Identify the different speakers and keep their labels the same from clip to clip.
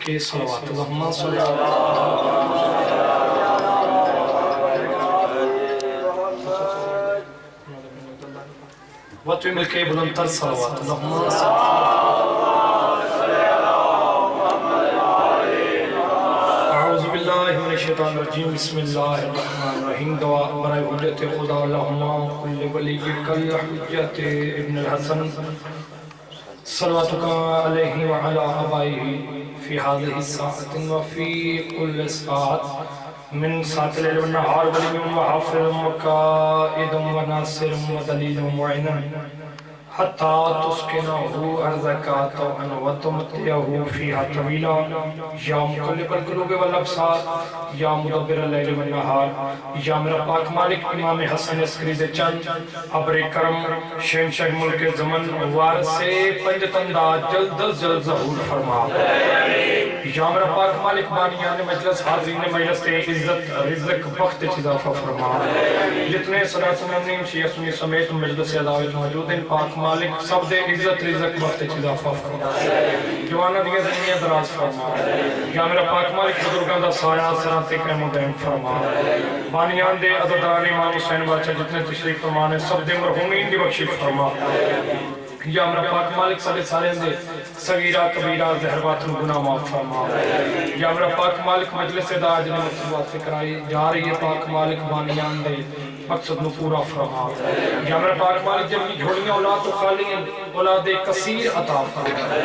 Speaker 1: کے صلوات اللہم صلی اللہ وطوی مل کے بلندتر صلوات اللہم صلی اعوذ باللہ من الشیطان الرجیم بسم اللہ الرحمن الرحیم دعا برائے حجت خدا اللہم کل ولیک الحجت ابن الحسن صلواتک علیہ وعلا آبائہ فی هذه الساعة وفي كل ساعة من ساعة الليل والنهار ولي وحافظ وقائد وناصر ودليل ومعين حتى تسكنه أرضك طوعا وتمتعه فيها طويلا يا مقلب القلوب والأبصار يا مدبر الليل والنهار يا میرا پاک مالک امام حسن عسکری دے چند ابر کرم شہنشاہ ملک زمن وارث پنجتندہ جلد از جلد ظہور فرما یا میرا پاک مالک بانیان مجلس حاضرین مجلس تے عزت رزق بخت اضافہ فرما جتنے صلاة ممنین شیعہ سنی سمیت مجلس عداوت موجود ہیں پاک مالک سب دے عزت رزق بخت اضافہ فرما جوانا دیگے زمینہ دراز فرما یا میرا پاک مالک بزرگان دا سایہ سراتے قیم و دیم فرما بانیان دے عزدان امام حسین بچہ جتنے تشریف فرمانے سب دے مرحومین دی بخشش فرما یا میرا پاک مالک سالے سارے اندے صغیرہ کبیرہ زہر باطن گناہ معاف فرما یا میرا پاک مالک مجلس دعا جنہیں مقصود سے کرائی جا رہی ہے پاک مالک بانیان دے مقصد نو پورا فرما یا میرا پاک مالک جب یہ جھوڑیاں اولاد تو خالی ہیں اولاد کثیر عطا فرما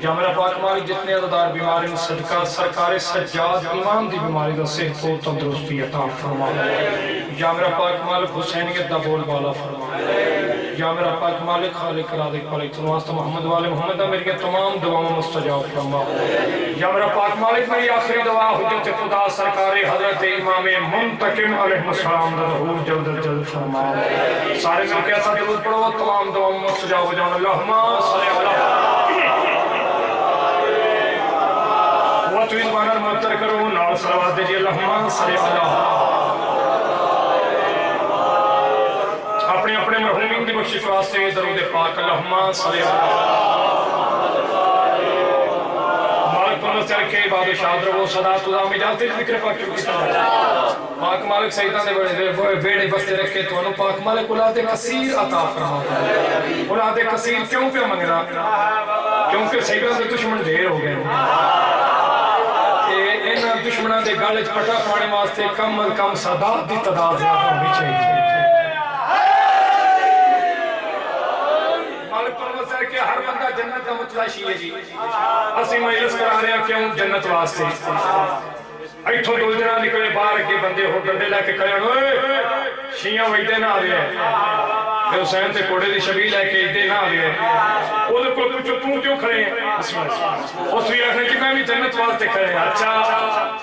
Speaker 1: یا میرا پاک مالک جتنے عددار بیماری میں صدقہ سرکار سجاد امام دی بیماری دا صحت و تندرستی عطا فرما یا میرا پاک مالک حسینیت دا بول بالا فرما یا میرا پاک مالک خالق رازق پالک تنواسط محمد والے محمد دا میری تمام دعاوں مستجاب فرما یا میرا پاک مالک میری آخری دعا حجت خدا سرکار حضرت امام منتقم علیہ السلام دا ظہور جلد جلد فرما سارے مل کے ایسا درود پڑھو تمام دعاوں مستجاب ہو جاؤں اللہم صلی اللہ وقت ویزبانا مبتر کرو نال صلوات دیجئے اللہم صلی اللہ اپنے اپنے مرحومین دی بخشش واسطے درود پاک اللہم صلی اللہ مالک پر نظر کے بعد شاد رہو صدا تدا میں جانتے ذکر پاک کی پاک مالک سیدان دے بیڑے بستے رکھے تو انہوں پاک مالک اولاد کثیر عطا فرما اولاد کثیر کیوں پہ منگ رہا کیونکہ سیدان دے دشمن دیر ہو گئے ان دشمنان دے گالج پٹا پانے واسطے کم از کم صدات دی تعداد زیادہ ہونی چاہیے کہ ہر بندہ جنت کا متلاشی ہے جی اسی مجلس کرا رہے ہیں کیوں جنت واسطے ایتھوں دو دنہ نکلے باہر کے بندے ہو ڈنڈے لے کے کھڑے ہوئے شیعہ ویدے نہ آ رہے ہیں حسین تے کوڑے دی شبیل ہے کہ ایدے نہ آ رہے ہیں وہ کو پوچھو تم کیوں کھڑے ہیں اس بھی رکھنے کی میں بھی جنت واسطے کھڑے ہیں اچھا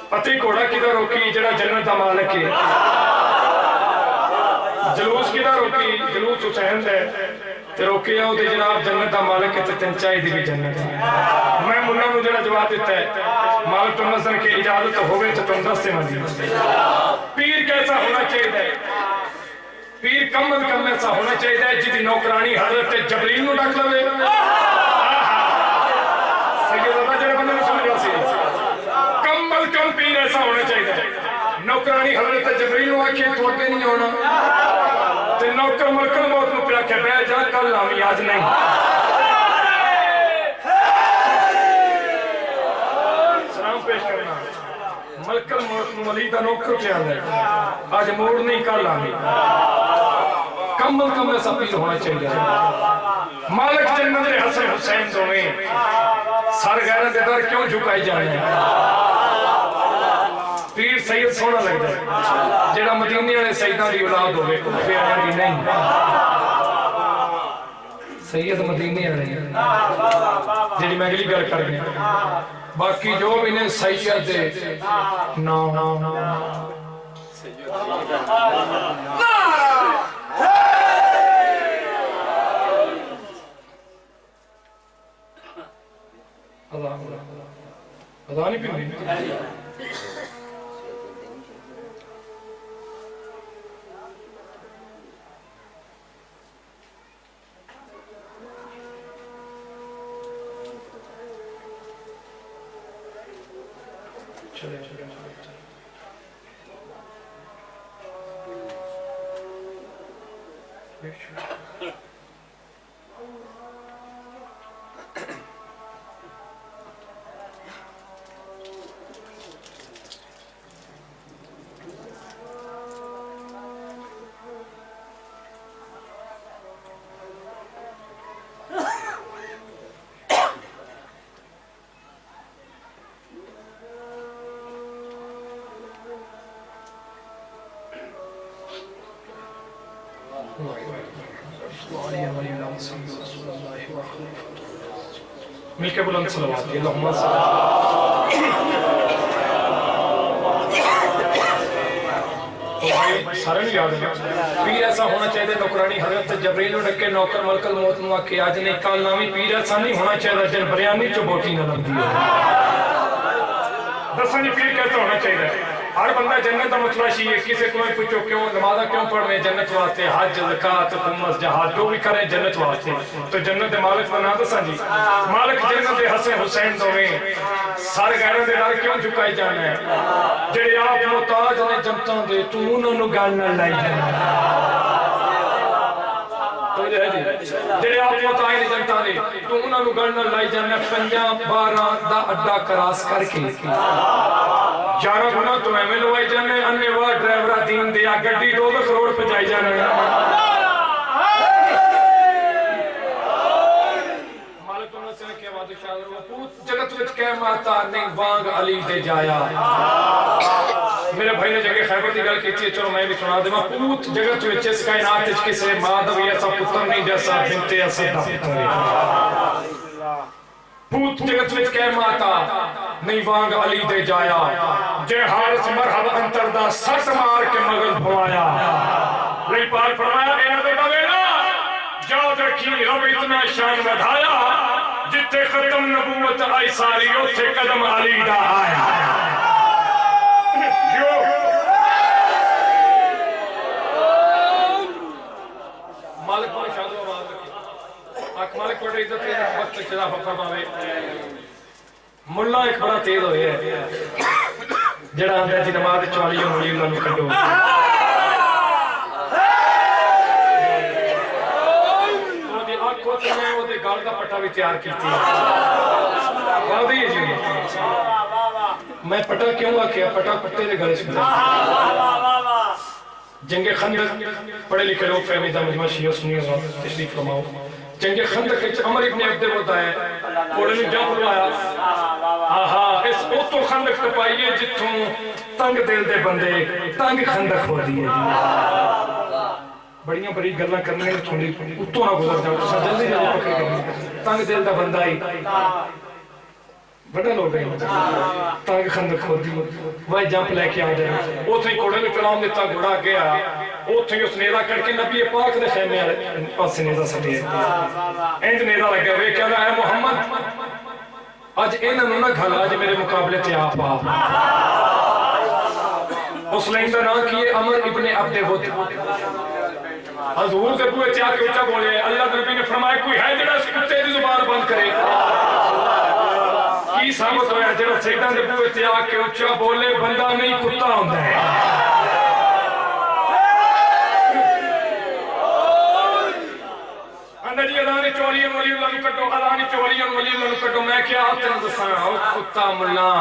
Speaker 1: پتی کوڑا کدھر روکی جڑا جنت دا مالک ہے جلوس کدھر روکی جلوس حسین ہے تے روکے آؤ دے جناب جنت دا مالک ہے تے تن چاہی دی بھی جنت ہے میں ملہ نو جڑا جواب دیتا ہے مالک تو نظر کے اجازت ہوئے تو تم دستے مزید پیر کیسا ہونا چاہیے پیر کم از کم ایسا ہونا چاہیے جی نوکرانی حضرت جبریل نو ڈاک لوے سیدہ جڑے بندے نے سمجھا سی کم از کم پیر ایسا ہونا چاہیے نوکرانی حضرت جبریل نو آکھے تو اگے نہیں ہونا تے نوکر ملکل موت نو پلا کے بے جا کل نامی آج نہیں سلام پیش کرنا ملکل موت نو ملیدہ نوکر پیا دے آج موڑ نہیں کل نامی کم از کم ایسا پیر ہونا چاہیے مالک جنت حسن حسین دویں سر غیرت دے در کیوں جھکائی جانے پیر سید سونا لگ جائے جیڑا مدینے والے سیدان دی اولاد ہوئے پھر آنے دی نہیں سید مدینے والے جیڑی میں اگلی گل کر گیا باقی جو بھی نے سید دے نام اللہ نہیں پھر چلے مل کے بلند صلوات اللہم سارے نہیں یاد ہے پیر ایسا ہونا چاہیے نوکرانی حضرت جبریل ڈکے نوکر ملک الموت نوا کہ آج نے کال نامی پیر ایسا نہیں ہونا چاہیے جن بریانی چو بوٹی نہ لگ دی دساں جی پیر کیسا ہونا چاہیے ہر بندہ جنت کا متلاشی ہے کسی کوئی پوچھو کیوں نمازہ کیوں پڑھ رہے جنت واسطے حج زکات خمس جہاد جو بھی کرے جنت واسطے تو جنت دے مالک بنا دساں جی مالک جنت دے حسن حسین دویں سارے غیروں دے نال کیوں جھکائی جانا ہے جڑے آپ محتاج نے جنتاں دے تو انہاں نوں گل نہ لائی جانا جڑے آپ محتاج نے جنتاں دے تو انہاں نوں گل نہ لائی جانا 50-12 دا اڈا کراس کر کے 11 گنا تو ایمیں لوائی جانے انہیں وہ ڈرائیورہ دین دیا گڑی 2 کروڑ پجائی جانے مالک انہوں سے کیا بادشاہ پوت جگت وچ کہہ ماتا نہیں وانگ علی دے جایا میرے بھائی نے جگہ خیبر دی گل کیتی ہے چلو میں بھی سنا دے میں پوت جگت وچ اس کائنات وچ کسے مادوی ایسا پتر نہیں جیسا بنتے اسد پتر پوت جگت وچ کہہ ماتا نہیں وانگ علی دے جایا جے حارس مرحب انتر دا سٹ مار کے مغل بھوایا لئی پاک فرمایا اینا دے بوینا یاد رکھی رب اتنا شان بدھایا جتے ختم نبوت آئی ساری اتھے قدم علی دا آیا مالک پر شادو آواز رکھی آنکھ مالک پر عزت ہے وقت چلا فرماوے ملہ ایک بڑا تیز ہوئے ہے جڑا آندھا جی نماز چوالیوں ملی اللہ نو کھڑو وہ دی آنکھ ہوتے ہیں وہ دی گال کا پٹا بھی تیار کیتی ہے واضح ہے جی میں پٹا کیوں آکیا پٹا پٹے دے گلے شکتا جنگ خندق پڑھے لکھے لوگ فہمیدہ مجمع شیعہ سنی تشریف فرماؤ جنگ خندق عمر ابن عبد ہوتا ہے کوڑے نے جب بلایا آہا اس اوتو خندق تپائیے جتوں تنگ دل دے بندے تنگ خندق ہو دیئے بڑیاں بڑی گلنا کرنے میں چھوڑی اتو نہ گزر جاؤ تو سا جلدی جلدی پکڑے کرنے تنگ دل دا بندہ ہی بڑا لوگ ہیں تنگ خندق ہو دی وہی جمپ لے کے آ جائے اوتھے ہی کوڑے نے کلام دیتا گھوڑا گیا اوتھے ہی اس نیدہ کر کے نبی پاک دے خیمے پاس سے نیدہ سٹے اینج نیدہ لگا ہوئے کہنا ہے محمد آج اینہ نہ گھلا آج میرے مقابلے تے آپ اس لائندہ نہ کیے عمر ابن عبد ود حضور کے بوئے تیا کے اچھا بولے اللہ نبی نے فرمایا کوئی ہے جڑا اس کتے دی زبان بند کرے کی ثابت ہویا جڑا سیدان دے بوئے تیا کے اچھا بولے بندہ نہیں کتا ہوندہ ہے اندر جی ادانی چولیاں ولی اللہ نو کٹو ادانی چولیاں ولی اللہ نو کٹو میں کیا آتے ہیں دساں او کتا ملا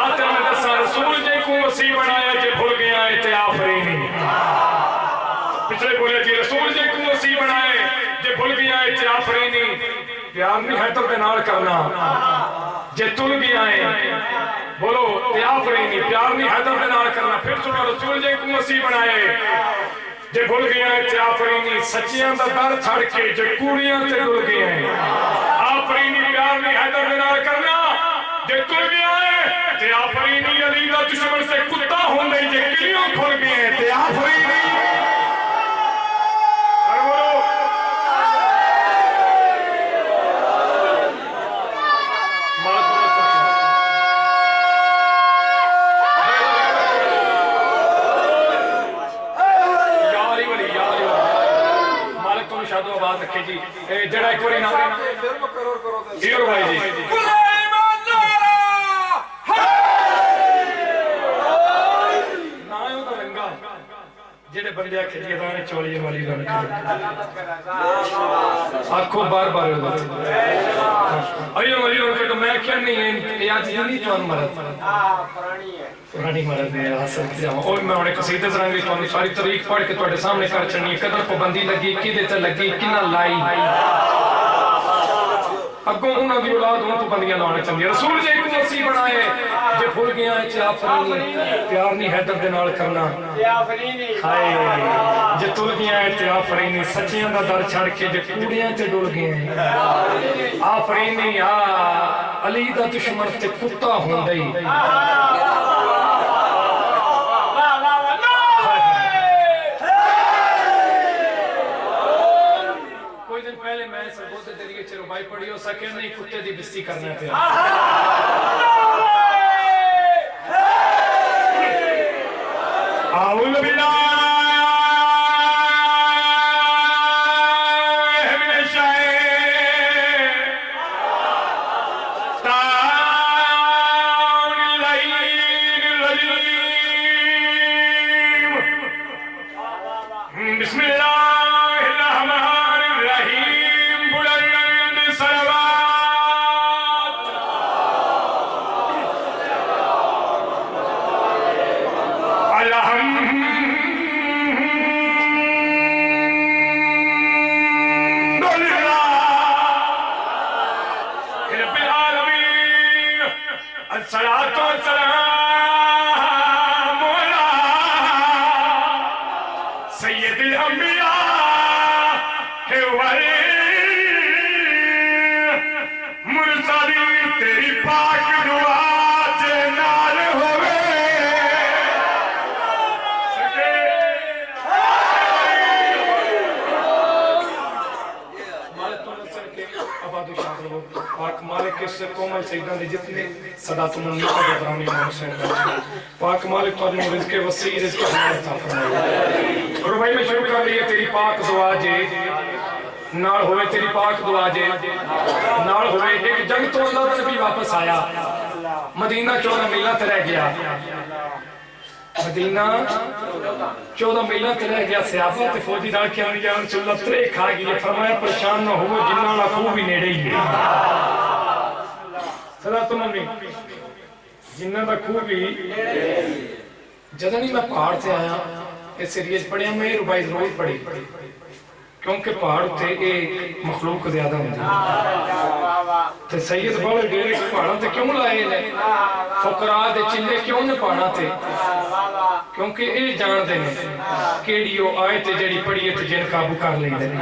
Speaker 1: آتے ہیں دساں رسول جے کو وسیع بنایا جے بھول گیا ہے تے آفرینی پچھلے بولے جی رسول جے کو وسیع بنائے جے بھول گیا ہے تے آفرینی پیار نہیں ہے تو بنار کرنا جے تل گیا ہے بولو تے آفرینی پیار نہیں ہے تو بنار کرنا پھر سنو رسول جے کو وسیع بنائے جے بھول گیا ہے تے آفرینی سچیاں دا در چھڑ کے جے کوڑیاں تے دل گیا ہے آفرینی پیار نہیں حیدر بنار کرنا جے تل گیا ہے تے آفرینی علی دا دشمن سے کتا ہوندے جے کلیوں کھل گئے ہیں تے آفرینی جی جڑا ایک بڑی نام ہے بھائی جی جڑے بندے آکھے جی ادانے چولی والی لانت آنکھوں بار بار ایو والی لانت تو میں کیا نہیں ہے یہ آج نہیں جوان مرد پرانی مرد ہے حاصل کیا اور میں انہیں قصیدے سرانگی تو ساری طریق پڑھ کے توڑے سامنے کر چڑنی قدر پابندی لگی کی دیتا لگی کنا لائی اگوں انہوں کی اولاد انہوں تو بندیاں لانے چاہیے رسول جے کو مسیح بنائے جے بھول گیا ہے چاہ فرینی پیار نہیں حیدر دے نال کرنا ہائے جے تل گیا ہے چاہ فرینی سچیاں دا در چھڑ کے جے کوڑیاں تے ڈول گئے ہیں آفرینی علی دا دشمن تے کتا ہوں دئی پہلے میں سرگوتے دریئے چھے ربائی پڑھی ہو سکے نہیں کتے دی بستی کرنا تھے اعوذ باللہ من الشیطان اللعین الرجیم بسم اللہ سیدان دی جتنے صدات منیقہ دے ابراہمی محسن پاک مالک تو انہوں رزق وسیع رزق حمایت تھا فرمائے اور بھائی میں شروع کر لئے تیری پاک دعا جے نال ہوئے تیری پاک دعا جے نال ہوئے ایک جنگ تو اللہ نبی واپس آیا مدینہ 14 میلہ تے رہ گیا مدینہ 14 میلہ تے رہ گیا صحابہ تے فوجی نال کیا نہیں جان چلہ ترے کھا گئی فرمایا پریشان نہ ہو جنہ لکھو بھی نیڑے ہی صدات منی جنہ دا خوبی جدنی میں پہاڑ سے آیا اس سیریز پڑھیا میں ربائی ضرور پڑھی کیونکہ پہاڑ تھے ایک مخلوق زیادہ ہوتی تے سید بڑے ڈیرے کے پہاڑاں تے کیوں لائے لے فقراء دے چلے کیوں نہ پہاڑاں تے کیونکہ اے جان دے نے کیڑیو آئے تے جڑی پڑھیے تے جن قابو کر لیں دے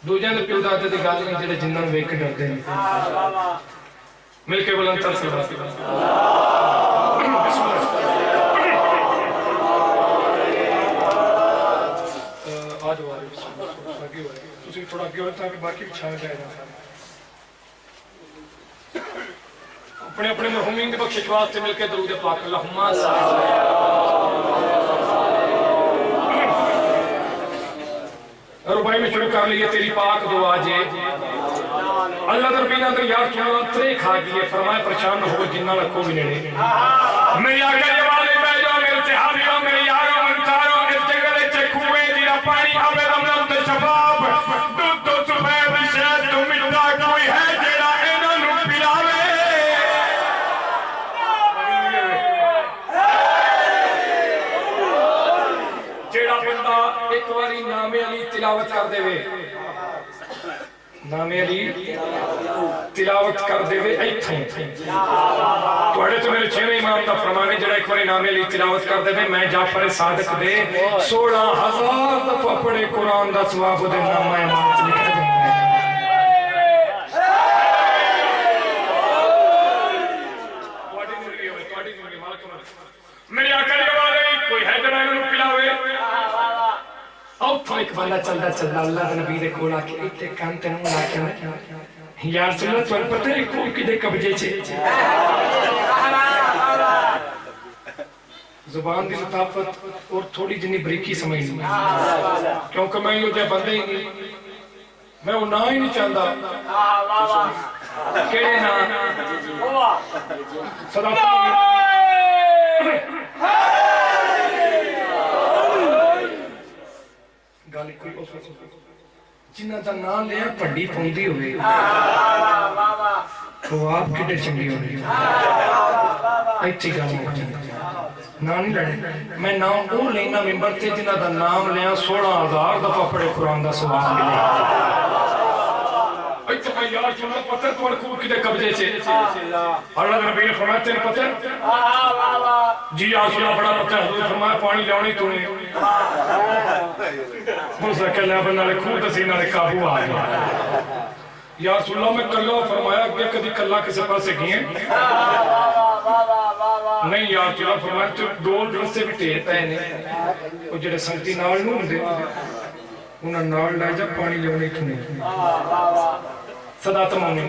Speaker 1: دو جان پیو داتے دے گال نہیں جڑے جنہاں ویک ڈر دے مل کے بلند تر سے بات آج ہوا رہے تسی تھوڑا گیا ہوتا ہے کہ باقی بھی چھانے جائے جاتا اپنے اپنے مرحومین دے بخشش واسطے مل کے درود پاک اللہم صلی اللہ ربائی میں شروع کر لئے تیری پاک دعا جے اللہ دربینہ در یاد کیا ترے کھا گئے فرمائے پریشان نہ ہو جنہ لکھو بھی نیڑے میں یا گئے والے بیجو میرے تحابیوں میرے یاروں انتاروں اس جنگلے چکوئے دیرا پانی آبے رمضان تے شباب دودھ تو صبح بشید تو مٹا کوئی ہے جیڑا انہوں نو پلاوے جیڑا بندہ ایک واری نام علی تلاوت کر دے وے نام علی تلاوت کر دے وے ایتھیں توڑے تو میرے چھویں امام دا فرمانے جڑا ایک واری نام علی تلاوت کر دے وے میں جعفر صادق دے 16,000 دفعہ پڑے قرآن دا ثواب دے نامہ امام سے لکھ دے میری آقا دی آواز ہے کوئی ہے جڑا انہوں پلاوے او تو ایک بندہ چلدا چلدا اللہ دے نبی دے کول آ کے ایتھے کان تے منہ لا کے یا رسول اللہ تھانوں پتہ ہے کوئی کدے قبضے چ زبان دی لطافت اور تھوڑی جنی بریکی سمجھ نہیں کیونکہ میں یہ جے بندے ہی نہیں میں وہ نہ ہی نہیں چاہتا کہڑے نا صدا گل کوئی جنہ دا نام لیا پنڈی پوندی ہوئے تو آپ کتنے چنگی ہونے ایتھی گل نہیں نا نہیں لڑے میں نام او لینا ممبر تھے جنہ دا نام لیا 16,000 دفعہ پڑے قرآن دا سواب ملے ایتھا میں یار چنہ پتر تو انکور کدے قبضے سے اللہ نبی نے فرمایا تیرے پتر جی آج اللہ بڑا پتر حضور فرمایا پانی لیونی تو نے موسیٰ کہ اللہ بنا لے خود سینہ لے قابو آ گیا یا رسول اللہ میں کلہ فرمایا کہ کدی کلہ کسے پاس سے گئے نہیں یا رسول اللہ فرمایا تو ڈول رسے بھی ٹیر پہنے وہ جڑے سنگتی نال نوں دے انہاں نال لائے جا پانی لیونے کیوں نہیں صدا تمامی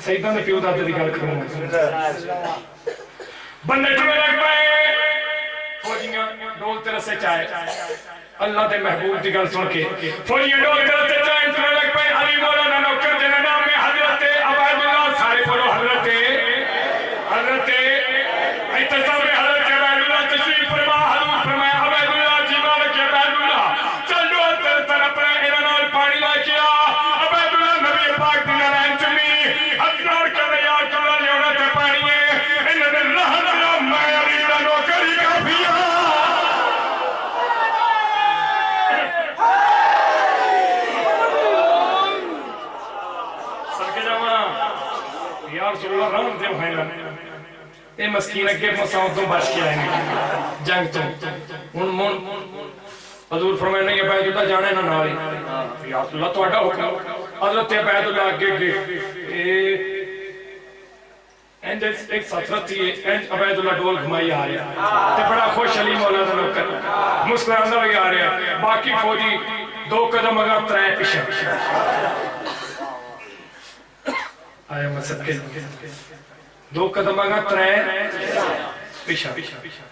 Speaker 1: سیدہ نے پیو دادے دی گل کروں بندے ٹوئے لگ پائے فوجیاں ڈول تیرے سے چاہے اللہ دے محبوب دی گل سن کے فوجیاں ڈول تیرے سے چاہے ٹوئے لگ پائے علی مولانا نوکر جنہ نام میں حضرت عبید اللہ سارے پڑھو حضرت اتصال میں حضرت عبید اللہ تشریف فرما حضور فرمایا عبید اللہ جی مالک عبید اللہ چل ڈول تیرے طرف اپنے انہوں پانی لائے کیا عبید اللہ نبی پاک دینا رہن چمی حضرار کا دیار چلا لیونا تے پانی ہے انہوں نے رہن اللہ میں علی دا نوکری کافیا سرکے جاما یا رسول اللہ رہن دے بھائینا اے مسکین اگے مساؤں تو بچ کے آئیں گے جنگ تو ان حضور فرمائے نہیں عبید اللہ جانے نہ نالی یا رسول اللہ تو اڈا حکم حضرت عبید اللہ آگے گئے ایک ساترت تھی عبید اللہ ڈول گھمائی آ رہے تے بڑا خوش علی مولانا نوکر مسکراندہ بھی آ رہے باقی فوجی 2 قدم اگا 3 پیچھے آیا مسجد کے 2 قدم آگا 3 پیچھے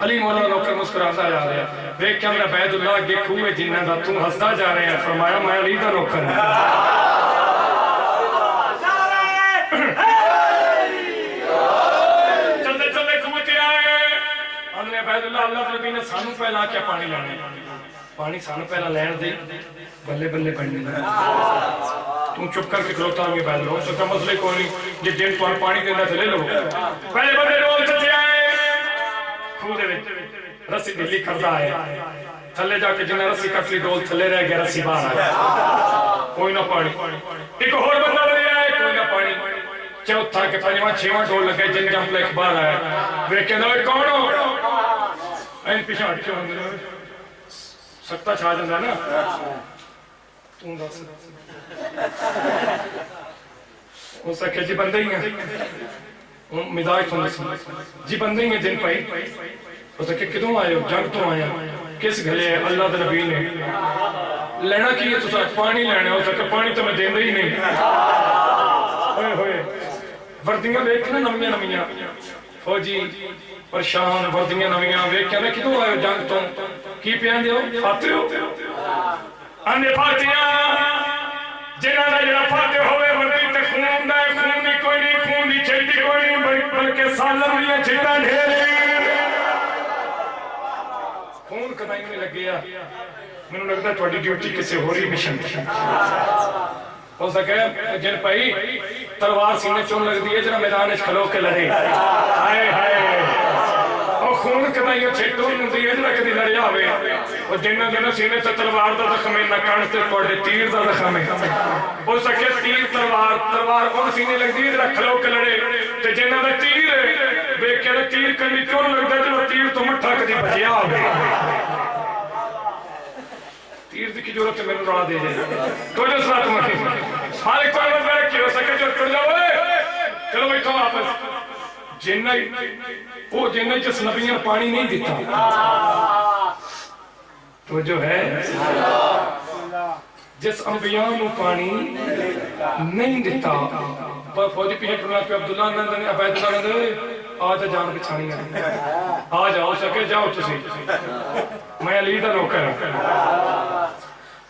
Speaker 1: علی مولانا نوکر مسکراتا جا رہے ہیں دیکھ کیا میرا عبید اللہ آگے کھوئے جنہ دا تم ہستا جا رہے ہیں فرمایا میں علی دا نوکر ہوں چلتے چلتے کھوئے آئے ہم نے عبید اللہ اللہ نبی نے سانو پہلا کیا پانی لانے پانی سانو پہلا لین دے بلے بلے بننے تم چپ کر کے کھلوتا ہوں عبید اللہ اس کا مسئلے کو نہیں جن تو پانی دینا تھے لے لو پہلے بلے رول چلتے آئے خودے میں رسی دلی کردہ آئے تھلے جا کے جنہیں رسی کٹلی ڈول تھلے رہ گیا رسی باہر آئے کوئی نہ پانی ایک اور بندہ لے آئے کوئی نہ پانی چوتھا کے 5واں 6واں ڈول لگے جن جمپ لے باہر آئے وہ کہنا ہے کون ہو این پیچھے ہٹ کے ہوندے سکتا چھا جاندہ نا تم دا سکتا ہو سکے جی بندے ہی ہیں مزاج سن جی بندے ہیں جن پائی ہو سکے کدوں آئے ہو جنگ تو آئے کس گھلے ہے اللہ دے نبی نے لینا کی ہے تو ساتھ پانی لینے ہو سکے پانی تو میں دین رہی نہیں ہوئے ہوئے وردیاں بیکھنا نمیاں فوجی پرشان وردیاں نمیاں بیکھنا کدوں آئے ہو جنگ تو کی پیان دیو فاتح ہو اندے فاتحیاں جنہ دا جنہ فاتح ہوئے وردی تے خون دائے خون بھی کوئی نہیں خون دی چھیٹی کوئی نہیں بلکہ سالم لیا چھیٹا ڈھیرے خون کدائیں میں لگ گیا میں نے لگتا ہے توڑی ڈیوٹی کسے ہو رہی مشن ہو سکے جن پائی تلوار سینے چون لگ دیئے جنہ میدان اچھ کھلو کے لڑے ہائے ہائے اور خون کدائیں چھیٹوں دیئے جنہ کدی لڑیا ہوئے اور جنہ سینے سے تلوار دا زخمیں نہ کانٹتے پڑے تیر دا زخمیں ہو سکے تیر تلوار اور سینے لگ دیئے جنہ کھلو کے لڑے تے جنہ دا تیر ہے بے کہنا تیر کنی چون لگ دا جنہ تیر تو مٹھا کدی بجیا ہوئے تیر دی کی جورت میں رڑا دے جائے تو جو ساتھ مکھی ہر ایک طرح میں کی ہو سکے جو کر جاؤے چلو بھئی تو واپس جنہ جس نبیان پانی نہیں دیتا تو جو ہے جس انبیاء نو پانی نہیں دیتا فوجی پیچھے ٹرنا پہ عبداللہ نندن عبید اللہ نندن آجا جان بچھانی ہے آج آؤ سکے جاؤ تسی میں علی دا نوکر ہوں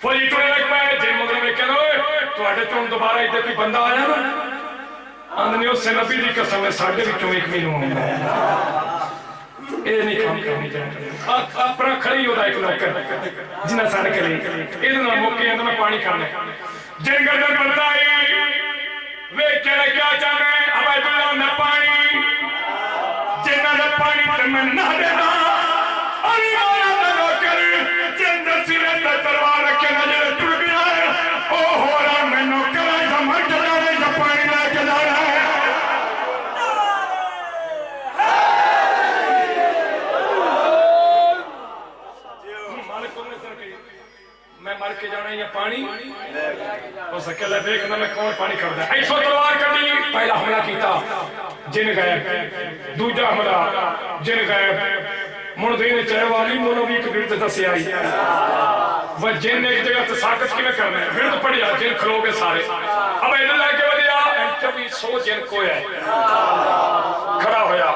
Speaker 1: فوجی ٹرنے لگ پائے جن مدر میں کہنا ہوئے تو آٹے چون دوبارہ ادھر کی بندہ آیا نا آندھنی اس سے نبی دی قسم ہے ساڑھے بھی کیوں ایک مینوں ہوں یہ نہیں کام کرنی چاہیے اپنا کھڑی ہوتا ایک نوکر جنہیں سڑ کے لے یہ موقع ہے تو میں پانی کرنا جن گردن بندہ وے کیا چاہنا ہے عبید اللہ نہ پانی جنہ دا پانی تے میں نہ دینا علی مولا دا نوکر جن دا سینے تے تلوار رکھے نہ جڑے ٹر گیا ہے او ہو رہا میں نوکر ہے جو مر جانا ہے جو پانی لے کے جانا ہے میں مر کے جانا یا پانی ہو سکے لے دیکھنا میں کون پانی کردا ہے ایسو تلوار کرنی پہلا حملہ کیتا جن گئے دوجا حملہ جن گئے مردین چاہے والی مولوی کو گرد دسی آئی وہ جن ایک جگہ تساقت کی میں کرنا ہے گرد پڑیا جن کھلو گے سارے اب عید اللہ کے وجہ انتوی سو جن کو ہے کھڑا ہویا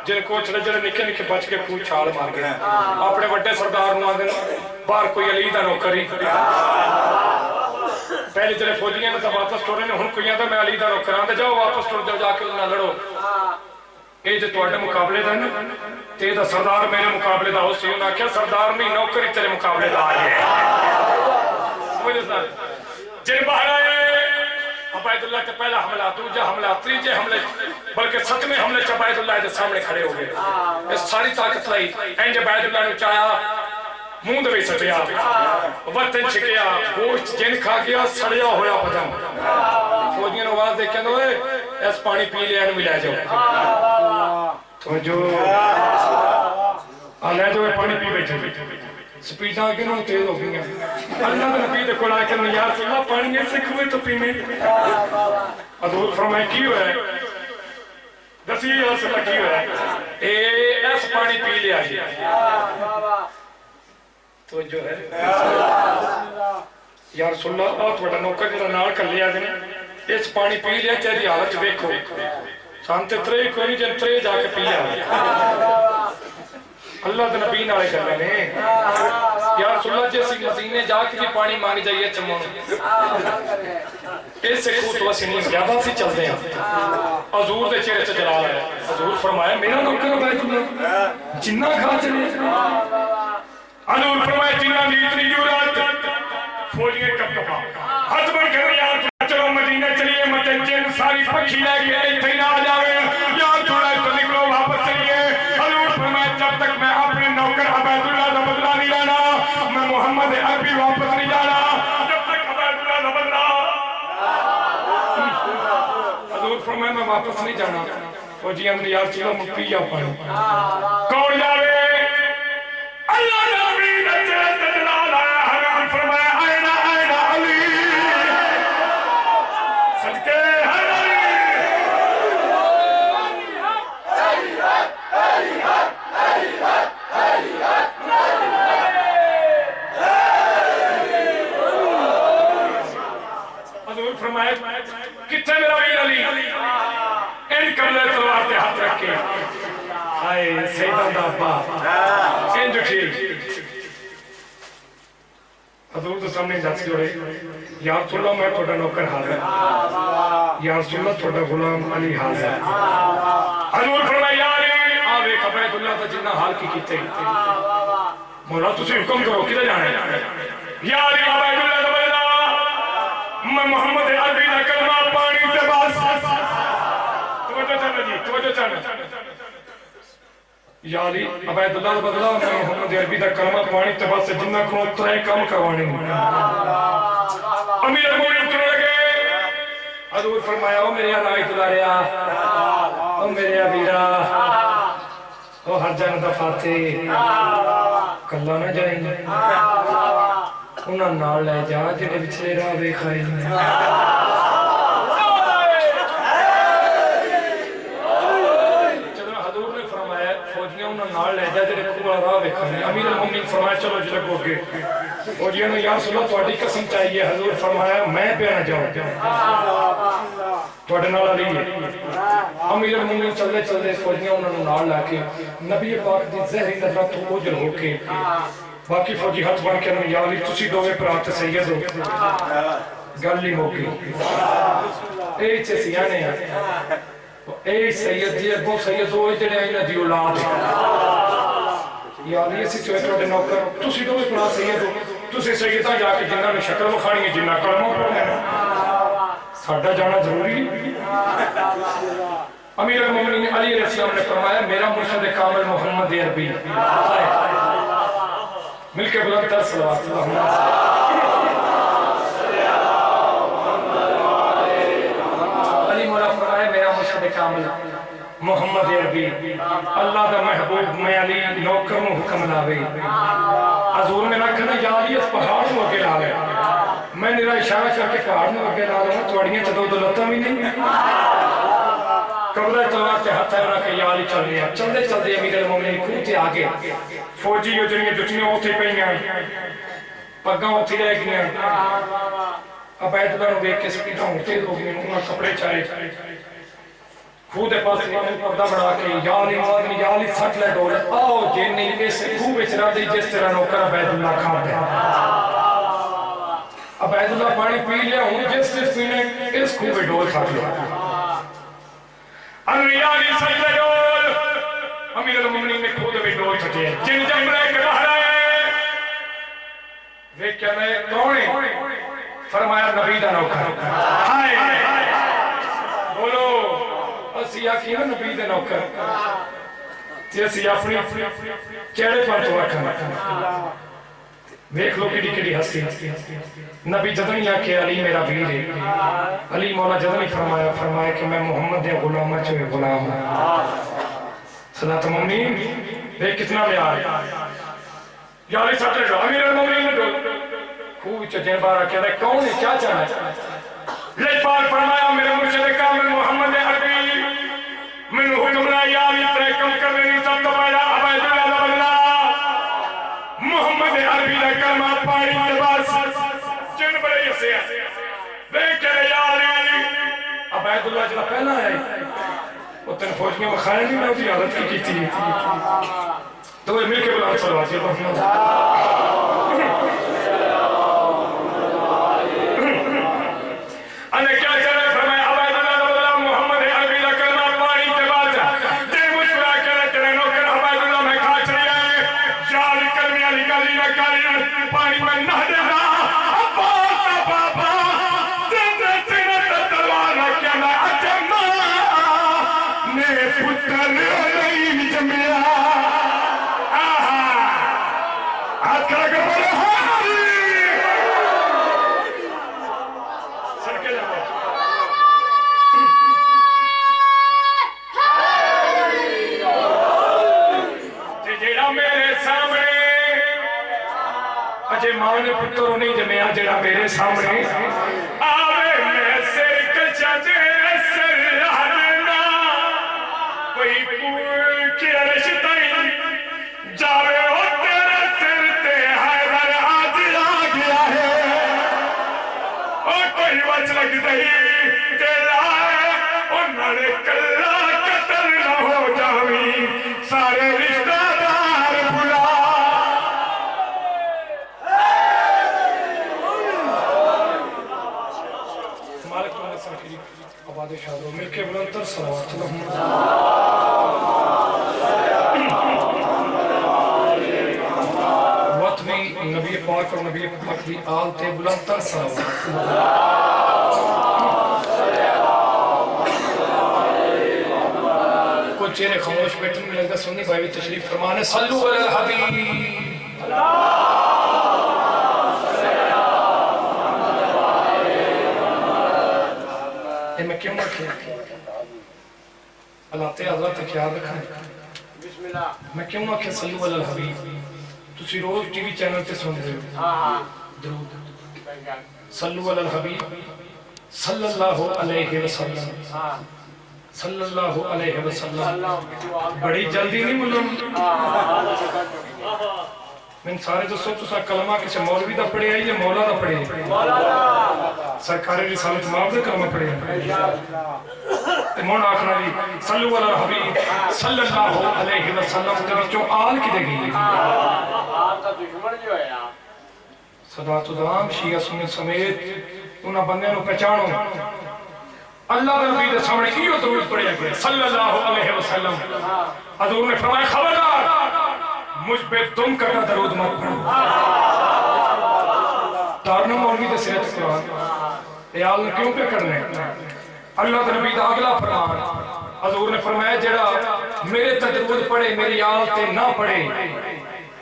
Speaker 1: جن کو چلے جلے نکے نکے بچ کے کوئی چھال مار گئے اپنے وڈے سردار نو آدھے باہر کوئی علی دا نوکری پہلے جلے فوجیاں نے واپس ٹورے نے ہن کوئی آدھا میں علی دا نوکر آدھے جاؤ واپس ٹور جاؤ جا کے انہاں لڑو اے جو تواڈے مقابلے دا نا تے دا سردار میرے مقابلے دا ہو سی انہاں کیا سردار نہیں نوکری تیرے مقابلے دا آ گئے جن باہر آئے عبید اللہ کے پہلا حملہ دوجا حملہ تیجے حملے بلکہ ستویں حملے چ عبید اللہ کے سامنے کھڑے ہو گئے اس ساری طاقت لائی انج عبید اللہ نے چاہیا منہ دے وچ سٹیا وطن چھکیا گوشت جن کھا گیا سڑیا ہویا بدن فوجیاں نے آواز دے کہندے اوئے اس پانی پی لے اینو لے جاؤ تو جو لے جو پانی پی بیٹھے سپیڈاں آگے نوں تیز ہو گئی اللہ کے نبی دے کول آ کے یا رسول اللہ پانی ایسے کھوے تو پینے حضور فرمائے کی ہوا ہے دسی یا رسول اللہ کی ہوا ہے اے اس پانی پی لیا جی تو جو ہے یا رسول اللہ آہ تھوڑا نوکر جنہا نال کر لیا جنہیں اس پانی پی لیا تیری حالت دیکھو سانتے ترے کوئی نہیں جن ترے جا کے پی لیا اللہ دے نبی نالے کر لینے یا رسول اللہ جیسی مدینے جا کے بھی پانی مانگ جائیے چمون اس سے کوت وسی نہیں زیادہ سی چل دیں حضور دے چہرے سے جلال ہے حضور فرمایا میرا نوکر عبید اللہ جنہ کھا چلے حضور فرمایا جنہ دی اتنی جرات فوجیاں کب کپا ہاتھ بڑھ کر یار چلو مدینہ چلیے مدینہ جن ساری پکھی لے گئے اتنی نہ آ جاوے یار تھوڑا تو نکلو واپس چلیے حضور فرمایا جب تک میں اپنے نوکر عبید اللہ کا بدلہ نہیں لینا میں محمد عربی واپس نہیں جانا جب تک عبید اللہ کا بدلہ حضور فرمایا میں واپس نہیں جانا فوجی ہم نے یار چلو مکی یا پڑھو کون جاوے اللہ نبی نچے تجلال آیا حرام فرمایا آئینہ آئینہ علی صدقے ہر علی حضور فرمایا کتنے میرا ویر علی ان قبلے تلوار کے ہاتھ رکھ کے آئے سیدہ دا ابا ان جو ٹھیک حضور تو سامنے جات سے جوڑے یا رسول اللہ میں تھوڑا نوکر حاضر یا رسول اللہ تھوڑا غلام علی حاضر حضور فرمایا یا علی آوے عبید اللہ تا جنہ حال کی کیتے مولا تسی حکم کرو کدھر جانا ہے یا علی عبید اللہ تا بدلا میں محمد عربی دا کلمہ پانی تے باس توجہ چاہنا جی توجہ چاہنا یا علی عبید اللہ بدلا میں محمد عربی دا کلمہ پانی تے باس جنہ کو ترے کام کروانے امیر المومنین کرنے لگے حضور فرمایا او میرے رائی دلاریا او میرے ابیرا او ہر جان دا فاتح کلا نہ جائیں گے انہاں نال لے جا جنہیں پچھلے راہ ویکھائے چلو حضور نے فرمایا فوجیاں انہاں نال لے جا جنہیں پچھلے راہ ویکھائے امیر المومنین فرمایا چلو جی لگو گے فوجیاں نے یا رسول اللہ تہاڈی قسم چاہیے حضور فرمایا میں پہ نہ جاؤں تہاڈے نال علی ہے امیر المومنین چلدے چلدے فوجیاں انہاں نوں نال لا کے نبی پاک دی زہری نظر تو اوجھل ہو کے باقی فوجی ہاتھ بن کے یا علی تسی دوویں پرات سید ہو گل ہی موکی اے چے سیانے اے سید جی ابو سید ہوئے جڑے انہاں دی اولاد یا علی اسی تھوڑے نوکر تسی دو اپنا سید ہو تسی سیدہ جا کے جنہاں نے شکل مکھانی ہے جنہاں کلمہ پڑھنے ساڈا جانا ضروری امیر المومنین علی علیہ السلام نے فرمایا میرا مرشد کامل محمد عربی مل کے بلند تر صلوات اللہ علی مولا فرمایا میرا مرشد کامل محمد عربی اللہ دا محبوب میں علی نوکر میں حکم لاوے حضور میں نہ کہنا یا علی اس پہاڑ میں اگے لا لے میں نیرا اشارہ کر کے پہاڑ میں اگے لا لوں توڑیاں چدو دلتہ بھی نہیں قبلہ تلوار کے ہاتھ ہے انہاں کہ یا علی چل لیا چلدے چلدے امیر المومنین کھوتے آگے فوجی جو جنہیں جتنی ہوتی پہنیاں پگاں ہوتی رہ گئیں عبید اللہ نو دیکھ کے سپیٹا ہوتے ہو گئیں انہاں کپڑے چاہے خود پاس پردہ بڑھا کے یا علی مادنی یا علی سٹ لے دولت آؤ جنہی اس خوب اچرا دی جس طرح نوکر عبید اللہ کھا دے عبید اللہ پانی پی لیا ہوں جس پینے اس خوب ڈول کھا لیا انویانی سجدہ ڈول امیر المومنین نے خود بھی ڈول چھٹے ہیں جن جمرے کے باہر آئے وہ کیا میں کون ہے فرمایا نبی دا نوکر ہائے بولو اسی آکھی نا نبی دا نوکر اسی اپنی چہرے پر تو رکھنا دیکھ لو کڑی کڑی ہستی نبی جدنی آکھے علی میرا ویر ہے علی مولا جدنی فرمایا کہ میں محمد دے غلامہ چوئے غلام ہوں صدات مومنین دیکھ کتنا میں آئے یا علی ساتھ لے جو امیر المومنین نے جو خوب چجیں بارہ کہہ رہے کون ہے کیا چاہنا ہے لے پار فرمایا میرے مرشد کامل محمد عربی من حکم لا یا علی ترے کم کرنے نہیں سب تو پہلا عبید اللہ بلّہ محمد عربی نے کلمہ پانی تباس جن بڑے اسے ہے دیکھ کہہ رہے یا علی عبید اللہ جلہ پہلا ہے وہ تن فوج میں مخانے نہیں میں ہوتی عادت کی تھی تو وہ مل کے بلان صلوات یہ بہت انہیں کیا چلے فرمائے عبید اللہ بلّہ محمد عربی نے کلمہ پانی تباس دل مشکلہ کرے تیرے نوکر عبید اللہ میں کھا چلی آئے یا علی کلمی علی کلی میں کلی پانی میں نہ دینا ابا بابا دن سنت تلوارہ کیا میں اجمع نے پتر نہیں جمعہ ہاتھ کھڑا کر بولے ہاری سڑکے جاؤ جیڑا میرے سامنے اجے ماں نے پتر نہیں جمعہ جیڑا میرے سامنے آوے میں سر کچا دے سر رہنا کوئی پور کی عرشتائی جاوے ہو تیرے سر تے حیدر آج آ گیا ہے اور کوئی وچ لگ دہی تیرا ہے اور نڑے کلہ قتل نہ ہو جاوی سارے رشتہ دار بلا مالک مالک ساکری آباد شاہدوں مل کے بلندر صلوات اللہ وطوی نبی پاک اور نبی پاک دی آل تے بلندر صلوات کچھ چہرے خاموش بیٹھن میں لگتا سنی بھائی بھی تشریف فرمانے صلو علی الحبیب یہ میں کیوں رکھیں اللہ تے حضرت خیال رکھیں میں کیوں رکھیں صلو علی الحبیب تسی روز ٹی وی چینل تے سن رہے ہو درود صلو علی الحبیب صلی اللہ علیہ وسلم صلی اللہ علیہ وسلم بڑی جلدی نہیں ملوں میں سارے جو سوچو سا کلمہ کسی مولوی دا پڑھے آئی یا مولا دا پڑھے سرکاری رسالت معاف دے کلمہ پڑھے مون آخنا بھی صلو علی الحبیب صلی اللہ علیہ وسلم کے بچوں آل کی دے گئی صدات دام شیعہ سنت سمیت انہاں بندے نو پہچانو اللہ کے نبی دے سامنے کیوں درود پڑھیا گیا صلی اللہ علیہ وسلم حضور نے فرمایا خبردار مجھ پہ تم کرنا درود مت پڑھو تارنا مولوی دے سرے قرآن خیال نے کیوں پہ کرنے اللہ کے نبی دا اگلا فرمان حضور نے فرمایا جڑا میرے درود پڑھے میری آل تے نہ پڑھے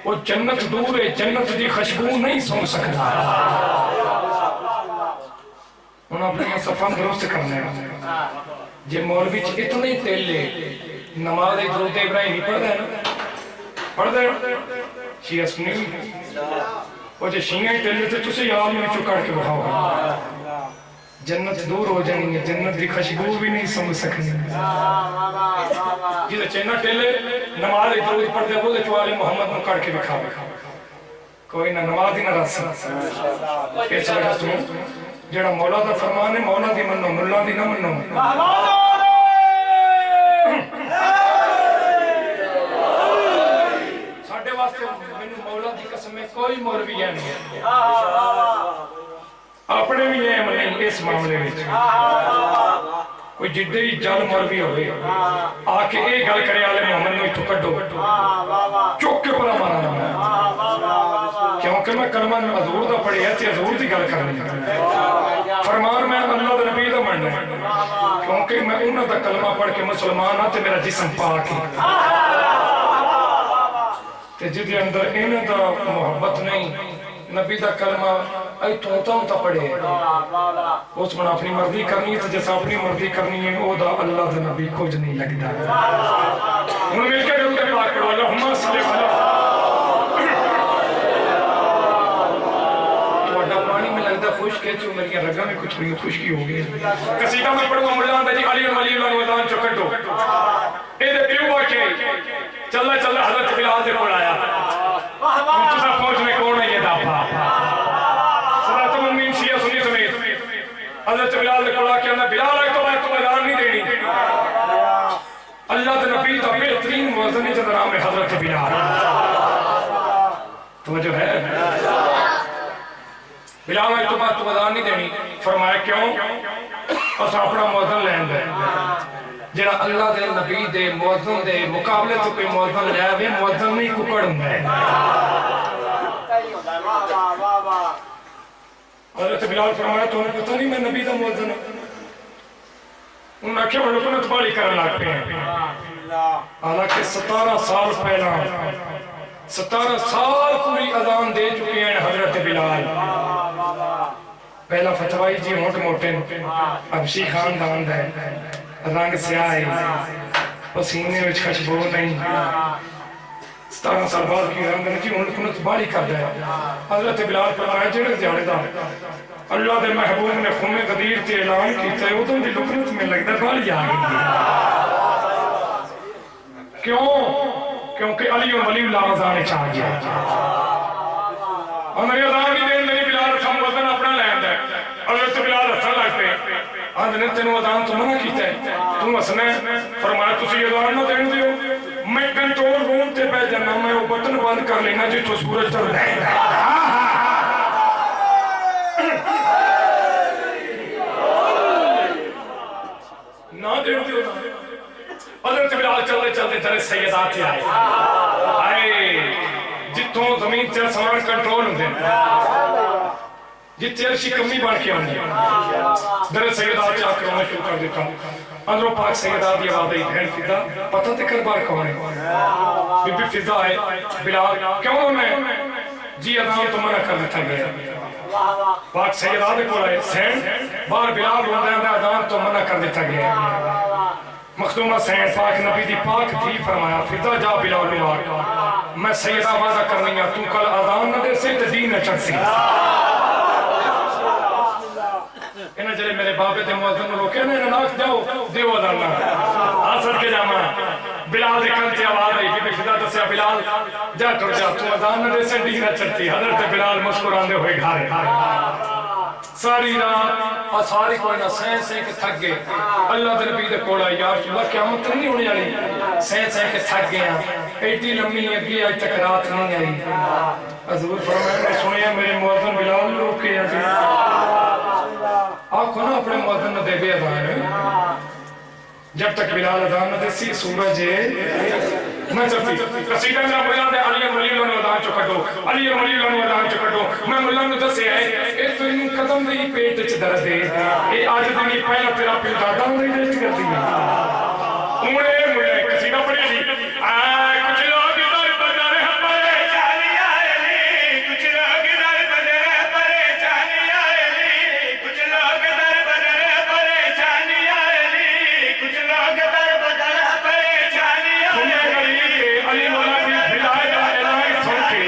Speaker 1: وہ جنت دور ہے جنت دی خوشبو نہیں سن سکتا انہوں اپنے مصفان درست کرنے جے مولوی چ اتنے تیلے نماز درود ابراہیمی پڑھ دے نا پڑھ دے شیعہ سنی وہ جے شیعہ تیلے تو تسی آل میں چکڑ کے بخاؤ جنت دور ہو جانی ہے جنت دی خوشبو بھی نہیں سمجھ سکنی جیسے چینہ ٹیلے نماز درود پڑھ دے وہ دے چوالے محمد میں کڑ کے بکھا کوئی نہ نماز ہی نہ رس اس وجہ سے جڑا مولا دا فرمان ہے مولا دی منو ملا دی نہ منو ساڑھے واسطے میں مولا دی قسم میں کوئی مولوی ہے نہیں اپنے بھی ہیں منیں اس معاملے میں کوئی جدے ہی جل مولوی ہوئے آکے ایک گل کرے آلے محمد نے تو کٹو چوک کے پڑا مارا نہ کیونکہ میں کلمہ حضور دا پڑھی ہے تھی حضور دی گل کرنی فرمان میں اللہ دا نبی دا مرنا کیونکہ میں انہوں دا کلمہ پڑھ کے مسلمان آتے میرا جسم پاک ہے تے جدے اندر انہوں دا محبت نہیں نبی دا کلمہ ای تو پڑھے اس میں اپنی مرضی کرنی ہے تو جیسا اپنی مرضی کرنی ہے وہ دا اللہ دا نبی کچھ نہیں لگتا انہوں مل کے رب کے پاک پڑھو اللہم صلی اللہ تو اڈا پانی میں لگتا خوش کہتے ہو میری رگا میں کچھ نہیں خوشکی ہو گئی قصیدہ میں پڑھو ملان دا جی علی اللہ ویدان چکٹو اے دے پیو باکے چلنا چلنا حضرت بلال دے پڑھ آیا تُسا پہنچنے کون ہے یہ دافا صلاة المین شیعہ سنی سمیت حضرت بلال نے کھڑا کیا نا بلال آئے تو اذان نہیں دینی اللہ دے نبی دا بہترین موزنی جدر نام ہے حضرت بلال توجہ ہے بلال آئے تو اذان نہیں دینی فرمایا کیوں اس اپنا موزن لین دے جڑا اللہ دے نبی دے موزن دے مقابلے تو کوئی موزن لے آوے موزن نہیں ککڑ ہوں گے حضرت بلال فرمایا تو انہیں پتہ نہیں میں نبی دا موزن انہوں نے کیا بڑھو کنت بالی کرن لگ پہ ہیں حالانکہ 17 سال پہلا 17 سال پوری اذان دے چکے ہیں حضرت بلال پہلا فتوائی جی موٹ موٹن ابشی خاندان دے رنگ سیاہی پسینے وچ خوشبو نہیں 17 سال بعد کی رنگ نے جی انہیں باری کر دیا حضرت بلال فرمایا جڑے دیاڑے دا اللہ دے محبوب نے خون غدیر تے اعلان کیتا ہے ادھر دی لکنت میں لگتا باری آ گئی کیوں کیونکہ علی و ولی اللہ اذان چاہ گیا اور میری اذان نہیں دین میری بلال رکھا وزن اپنا لین ہے حضرت بلال رکھا لگ پہ آدھ نے تینوں اذان تو منع کیتا ہے تم اس نے فرمایا تسی اذان نہ دین دیو میں کنٹرول روم تے پہ جانا میں وہ بٹن بند کر لینا جی تو سورج تر دے نہ دین دیو حضرت بلال چلتے چلتے چلے سیدات آئے آئے جتوں زمین تے سامان کنٹرول ہوں دے جتے عرشی کمی بڑھ کے آنے در سیدات چاہ کر میں شروع کر دیتا ہوں اندروں پاک سیدات دی آواز آئی بہن فضا پتہ تے کربار کون ہے بی بی فضا ہے بلال کیوں انہوں نے جی اذان تو منع کر دیتا گیا پاک سیدات کو آئے سین بار بلال روندہ ہے اذان تو منع کر دیتا گیا مخدومہ سین پاک نبی دی پاک تھی فرمایا فضا جا بلال بلال میں سیدہ وعدہ کرنی ہے تو کل اذان نہ دے سے تدین نہ چڑھ سی انہیں جلے میرے بابے دے موازن نے روکے انہیں ناک جاؤ دیو اذان نہ آسد کے جامعہ بلال دے کنتے آواز آئی بی فضا دسیا بلال جا ٹر جا تو اذان نہ دے سے تدین نہ چڑھتی حضرت بلال مسکران دے ہوئے گھارے ساری رات اور ساری کوئی نہ سین سے کہ تھک گئے اللہ دے نبی دے کوڑا یا رسول اللہ قیامت نہیں ہونے والی سین سے کہ تھک گئے ایٹی لمبی اگلی آج تک رات نہیں آئی حضور فرمائے میں سنیا میرے موازن بلال روکے ہیں آپ کو نا اپنے موازن نہ دے بے اذان جب تک بلال اذان نہ دے سی سورج میں چلتی قصیدہ میرا ملا دے علی ولی اللہ نے ودان چو کٹو علی ولی اللہ نے ودان چو کٹو میں ملا نے دسے ہے اے تو ان قدم دی پیٹ وچ درد ہے اے اج دی پہلا تیرا پیو دادا نہیں ریسٹ کرتی ہے اوڑے ملے قصیدہ پڑھی دی کچھ لوگ در بدر پریشانیاں علی کچھ لوگ در بدر پریشانیاں علی کچھ لوگ در بدر پریشانیاں علی کچھ لوگ در بدر پریشانیاں علی مولا کی ہدایت کا اعلان سن کے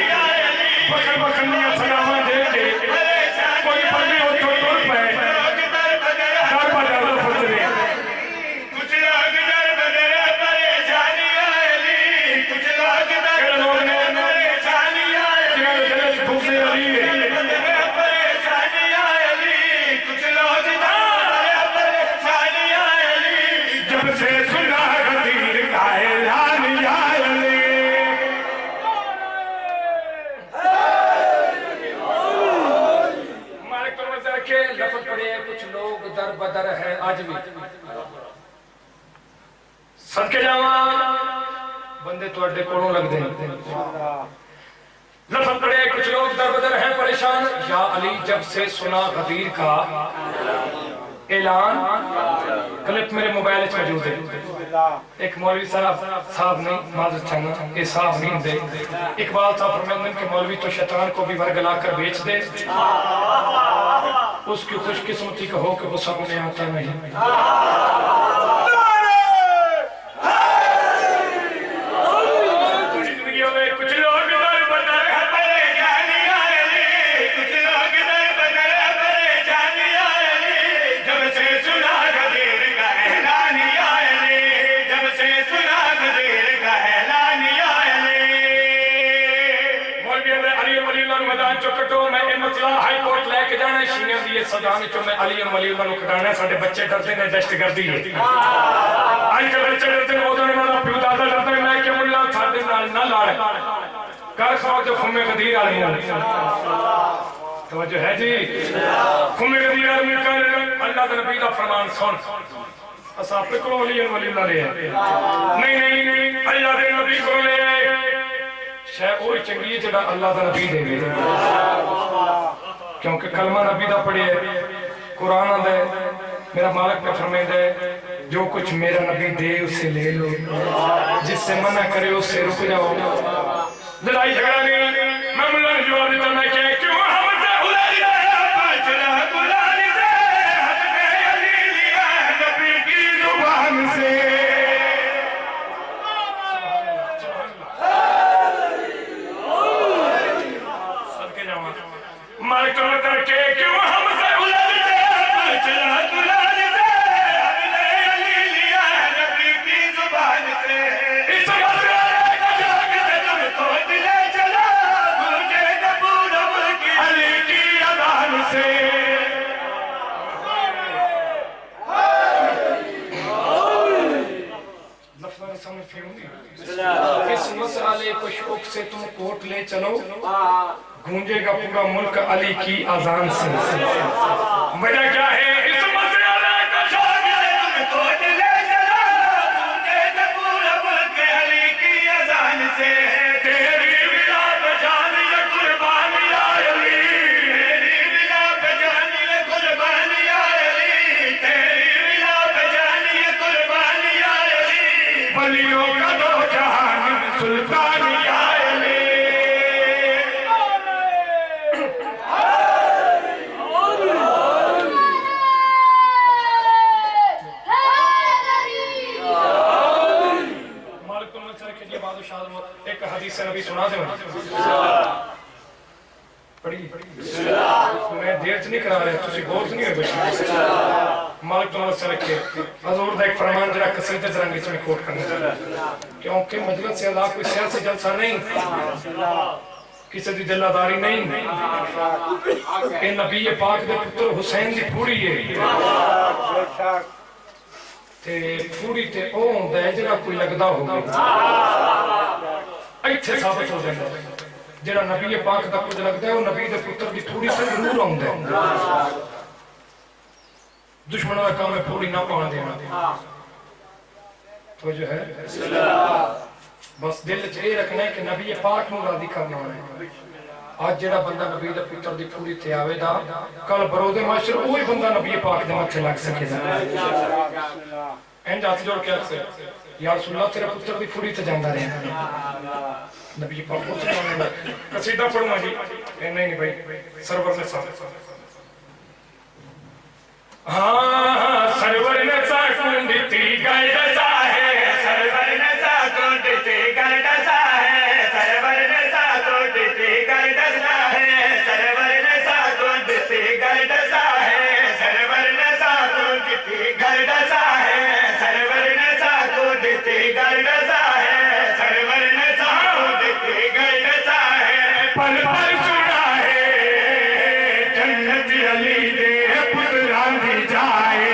Speaker 1: بکر بکرنیاں سلاماں دے کے کوئی بندے ہو تو ٹر پے در بدر لفظ دے کچھ لوگ در بدر پریشانیاں علی کچھ لوگ در بدر پریشانیاں علی دل وچ بغض علی ہے پریشانیاں علی کچھ لوگ در پریشانیاں علی جب سے سنا غدیر کا اعلان یا علی کے لفظ پڑے ہیں کچھ لوگ در بدر ہے آج بھی صدقے جاواں بندے تو اڈے کولوں لگ دے لفظ پڑے ہیں کچھ لوگ در بدر ہیں پریشان یا علی جب سے سنا غدیر کا اعلان کلپ میرے موبائل وچ موجود ہے ایک مولوی صاحب نے معذرت چاہنا یہ صاحب نہیں دے اقبال صاحب فرمائیں کہ مولوی تو شیطان کو بھی ورگلا کر بیچ دے اس کی خوش قسمتی کا ہو کہ وہ سامنے آتا نہیں کچھ لوگ در بدر پریشانیاں علی کچھ لوگ در بدر پریشانیاں علی جب سے سنا غدیر کا اعلان یا علی جب سے سنا غدیر کا اعلان یا علی مولوی علی ولی اللہ نے میدان چو کٹو میں یہ مسئلہ ہائی کورٹ لے کے جانا شیعہ دی سجانے چو میں علی ولی اللہ نے کٹانا ساڑھے بچے ڈرتے ہیں دہشت گردی ہے آج کے بچے ڈرتے ہیں وہ تو نہیں پیو دادا ڈرتے ہیں میں کہ ملا ساڑھے نہ لاڑے کر خواہ جو خم غدیر عالمی توجہ ہے جی خم غدیر عالمی کر اللہ کا نبی دا فرمان سن اسا پکڑو علی ولی اللہ لے نہیں اللہ دے نبی کو لے شے اوہی چنگی ہے جڑا اللہ دا نبی دے گئے کیونکہ کلمہ نبی دا پڑھے قرآن دے میرا مالک نے فرمائے دے جو کچھ میرا نبی دے اسے لے لو جس سے منع کرے اس سے رک جاؤ لڑائی جھگڑا نہیں میں ملا نے جواب دیتا میں کہ کیوں ہم سے حلالی دے پاچلا گلالی دے حد دے علی لیا نبی کی زبان سے مالک تو کر کے کیوں ہم سے حلالی دے پاچلا گلالی دے حد دے علی لیا نبی کی زبان سے اس بات اس مسئلے کو شوق سے تم کوٹ لے چلو گونجے گا پورا ملک علی کی اذان سے وجہ کیا ہے اس مسئلے کو شوق سے تم کوٹ لے چلو گونجے گا پورا ملک علی کی اذان سے تیری بلا بجانی قربانی علی تیری بلا بجانی قربانی علی تیری بلا بجانی قربانی علی بلیوں کا دو جہان سلطان یا علی مالک المنصر کے لیے بادشاہ ایک حدیث نبی سنا دے پڑھی میں دیر سے نہیں کرا رہے تسی غور سے نہیں ہوئے بچے مالک المنصر کے حضور دا ایک فرمان جرا قصیدہ زرنگی سے میں کوٹ کرنے جا کیونکہ مجلس سے اللہ کوئی سیاسی جلسہ نہیں کسی دی دلاداری نہیں اے نبی پاک دے پتر حسین دی پوری ہے تے پوری تے اون دے جرا کوئی لگدا ہوگا ایتھے ثابت ہو جائے جڑا نبی پاک دا کچھ لگدا ہے وہ نبی دے پتر دی تھوڑی سے ضرور آوندا ہے دشمنوں کا کام ہے پوری نہ پہنچ دینا تو جو ہے بس دل چ یہ رکھنا ہے کہ نبی پاک نو راضی کرنا ہے. آج جڑا بندہ نبی دے پتر دی پوری تے آوے دا کل بروز محشر وہی بندہ نبی پاک دے متھے لگ سکے گا. اینج ہاتھ جوڑ کے آکھے یا رسول اللہ تیرے پتر دی پوری تے جاندا رہیا. نبی پاک کو سبحان اللہ قصیدہ پڑھوں جی. نہیں بھائی سرور نے صاحب ہاں سرور نے ساکن دیتی گائیڈ چاہے سرور نے ساکن دیتی گائیڈ چاہے سرور نے ساکن دیتی گائیڈ چاہے سرور نے ساکن دیتی گائیڈ چاہے سرور نے ساکن دیتی گائیڈ چاہے سرور نے ساکن دیتی گائیڈ چاہے سرور نے ساکن دیتی گائیڈ چاہے پل پل سنا ہے جنت علی دے پتران دی جائے.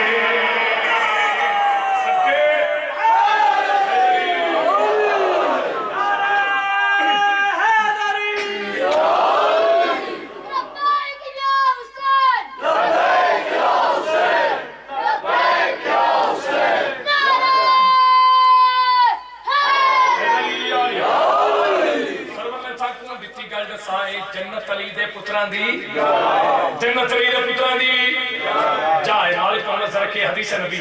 Speaker 1: جنت علی دے پتران دی جنت علی دے پتران دی جائے. مالک محمد ذرا کے حدیث نبی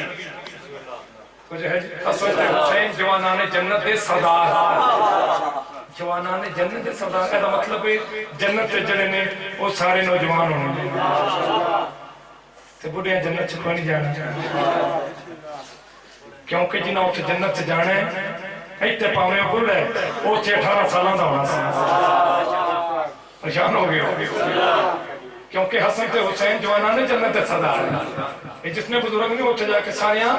Speaker 1: کچھ ہے حسن حسین جوانان جنت دے سردار جوانان جنت دے سردار کا مطلب ہے جنت جڑے نے وہ سارے نوجوان ہونے تے بڑھے جنت چ کوئی نہیں جانا کیونکہ جنہاں اتنے جنت سے جانا ہے ایتھے پاویں بل ہے وہ 18 سالاں دا ہونا سی. پریشان ہو گیا کیونکہ حسن تے حسین جوانان نے جنت سردار جس نے بزرگ نے اتنے جا کے ساریاں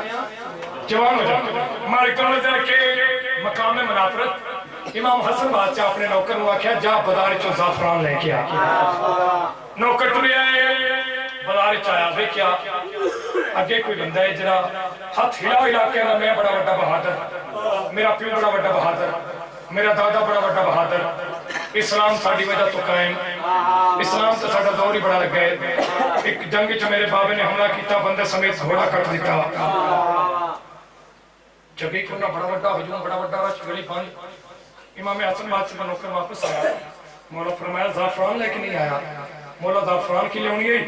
Speaker 1: جوان ہو جاتے. مالک محمد کے مقام منافرت امام حسن بادشاہ اپنے نوکر نے آخیا جا بازار چوں زعفران لے کے آ. نوکر ٹریا بازار چ آیا ویکھیا اگے کوئی بندہ ہے جڑا ہاتھ ہلا ہلا کے آندا میں بڑا وڈا بہادر میرا پیو بڑا وڈا بہادر میرا دادا بڑا وڈا بہادر اسلام ساڑی وجہ تو قائم اسلام تو ساڑا دور ہی بڑا لگ گئے. ایک جنگ چ میرے بابے نے حملہ کیتا بندے سمیت گھوڑا کٹ دیتا جگہ کو بڑا وڈا ہجوم بڑا وڈا رش گلی بند. امام حسن بادشاہ کا نوکر واپس آیا. مولا فرمایا زعفران لے کے نہیں آیا. مولا زعفران کی لونی ہے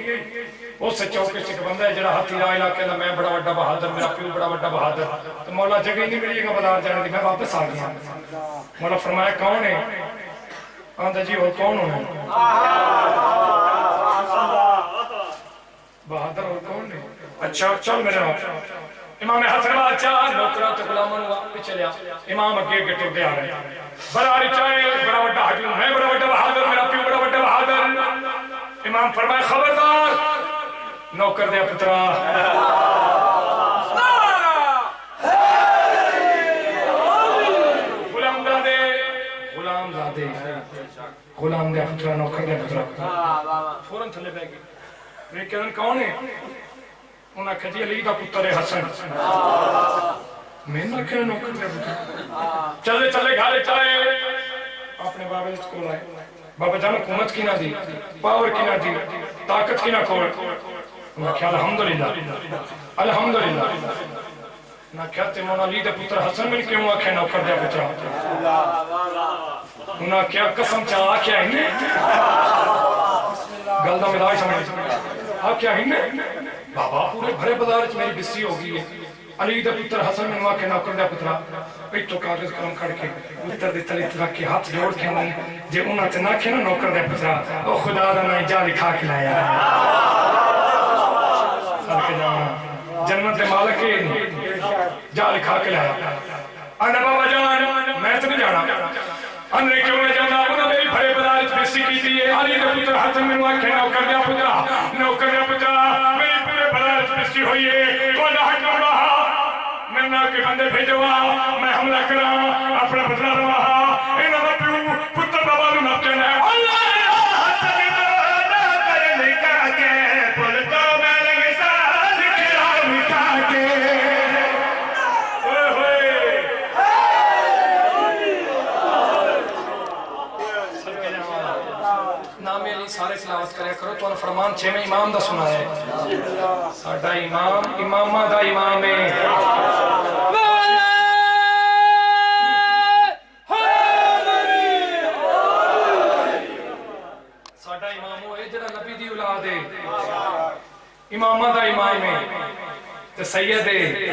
Speaker 1: اس چوکے سے بندہ ہے جڑا ہاتھی راہ علاقے دا میں بڑا وڈا بہادر میرا پیو بڑا وڈا بہادر. تو مولا جگہ ہی نہیں ملی گا بازار جانے دی میں واپس آ گیا. مولا فرمایا کون ہے آندہ جی اور کون ہونا بہادر اور کون ہے. اچھا چل میرے نام امام حسن بادشاہ نوکران تو غلاموں نے پیچھے لیا. امام اگے اگے ٹرتے آ رہے براری چاہے بڑا وڈا ہجوم میں بڑا وڈا بہادر میرا پیو بڑا وڈا بہادر. امام فرمائے خبردار نوکر دیا پترا غلام دیا پترا نوکر دیا پترا فوراں تھلے بہ گئے. میں کہن کون ہے انہاں آکھیا جی علی دا پتر ہے حسن. میں نہ کہ نوکر دیا پترا چلے چلے گھر چائے اپنے بابے اس کو لائے. بابا جان حکومت کی نہ دی پاور کی نہ دی طاقت کی نہ کھول. انہاں آکھیا الحمدللہ الحمدللہ. انہاں آکھیا تے مولا علی دا پتر حسن میں کیوں آکھیا نوکر دیا پترا. انہاں کیا قسم چاہ آکھیا ہی نہیں گلدہ ملائی سمجھے آکھیا ہی نہیں. بابا پورے بھرے بازار چ میری بسی ہو گئی ہے. علی دا پتر حسن میں آکھیا نوکر دیا پترا پیٹو کاغذ قلم کھڑ کے پتر دے تلے رکھ کے ہاتھ جوڑ کے جے انہاں تے نہ کھے نا نوکر دیا پترا او خدا دا نہ جا لکھا کے لایا صدقے جانا جنت دے مالک ہے جا لکھا کے لایا. انا بابا جان میں تو نہیں جانا اندر کیوں میں جانا انہوں میری بھرے بازار اس بسی کی تھی علی دا پتر حسن میں آکھیا نوکر دیا پترا میری پورے بازار اس بسی ہوئی ہے کون حکم رہا میں نہ کہ بندے بھیجوا میں حملہ کرا اپنا بدلہ رہا انہوں نے پیوں پتر بابا نو نہ کہنا ہے اللہ سارے تلاوت کرے کرو تو فرمان چھویں امام دا سنا ہے ساڈا امام امامہ دا امام ہے اے جڑا نبی دی اولاد ہے امامہ دا امام ہے تے سید ہے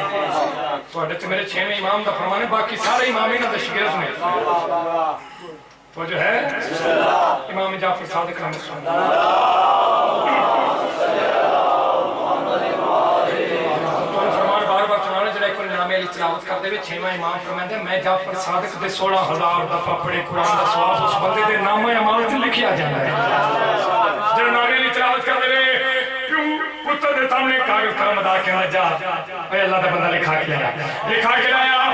Speaker 1: تواڈے تے میرے چھویں امام دا فرمان ہے باقی سارے امام انہاں دے شاگرد نے تو جو ہے امام جعفر صادق رحمۃ اللہ تلاوت کر دے چھواں امام فرماتے ہیں میں جعفر صادق دے 16,000 دفعہ پڑھے قرآن دا ثواب اس بندے دے نامہ اعمال تے لکھیا جانا ہے جڑا نامے دی تلاوت کر دے کیوں پتر دے سامنے کاغذ قلم ادا کے نہ جا اے اللہ دا بندہ لکھا کے لایا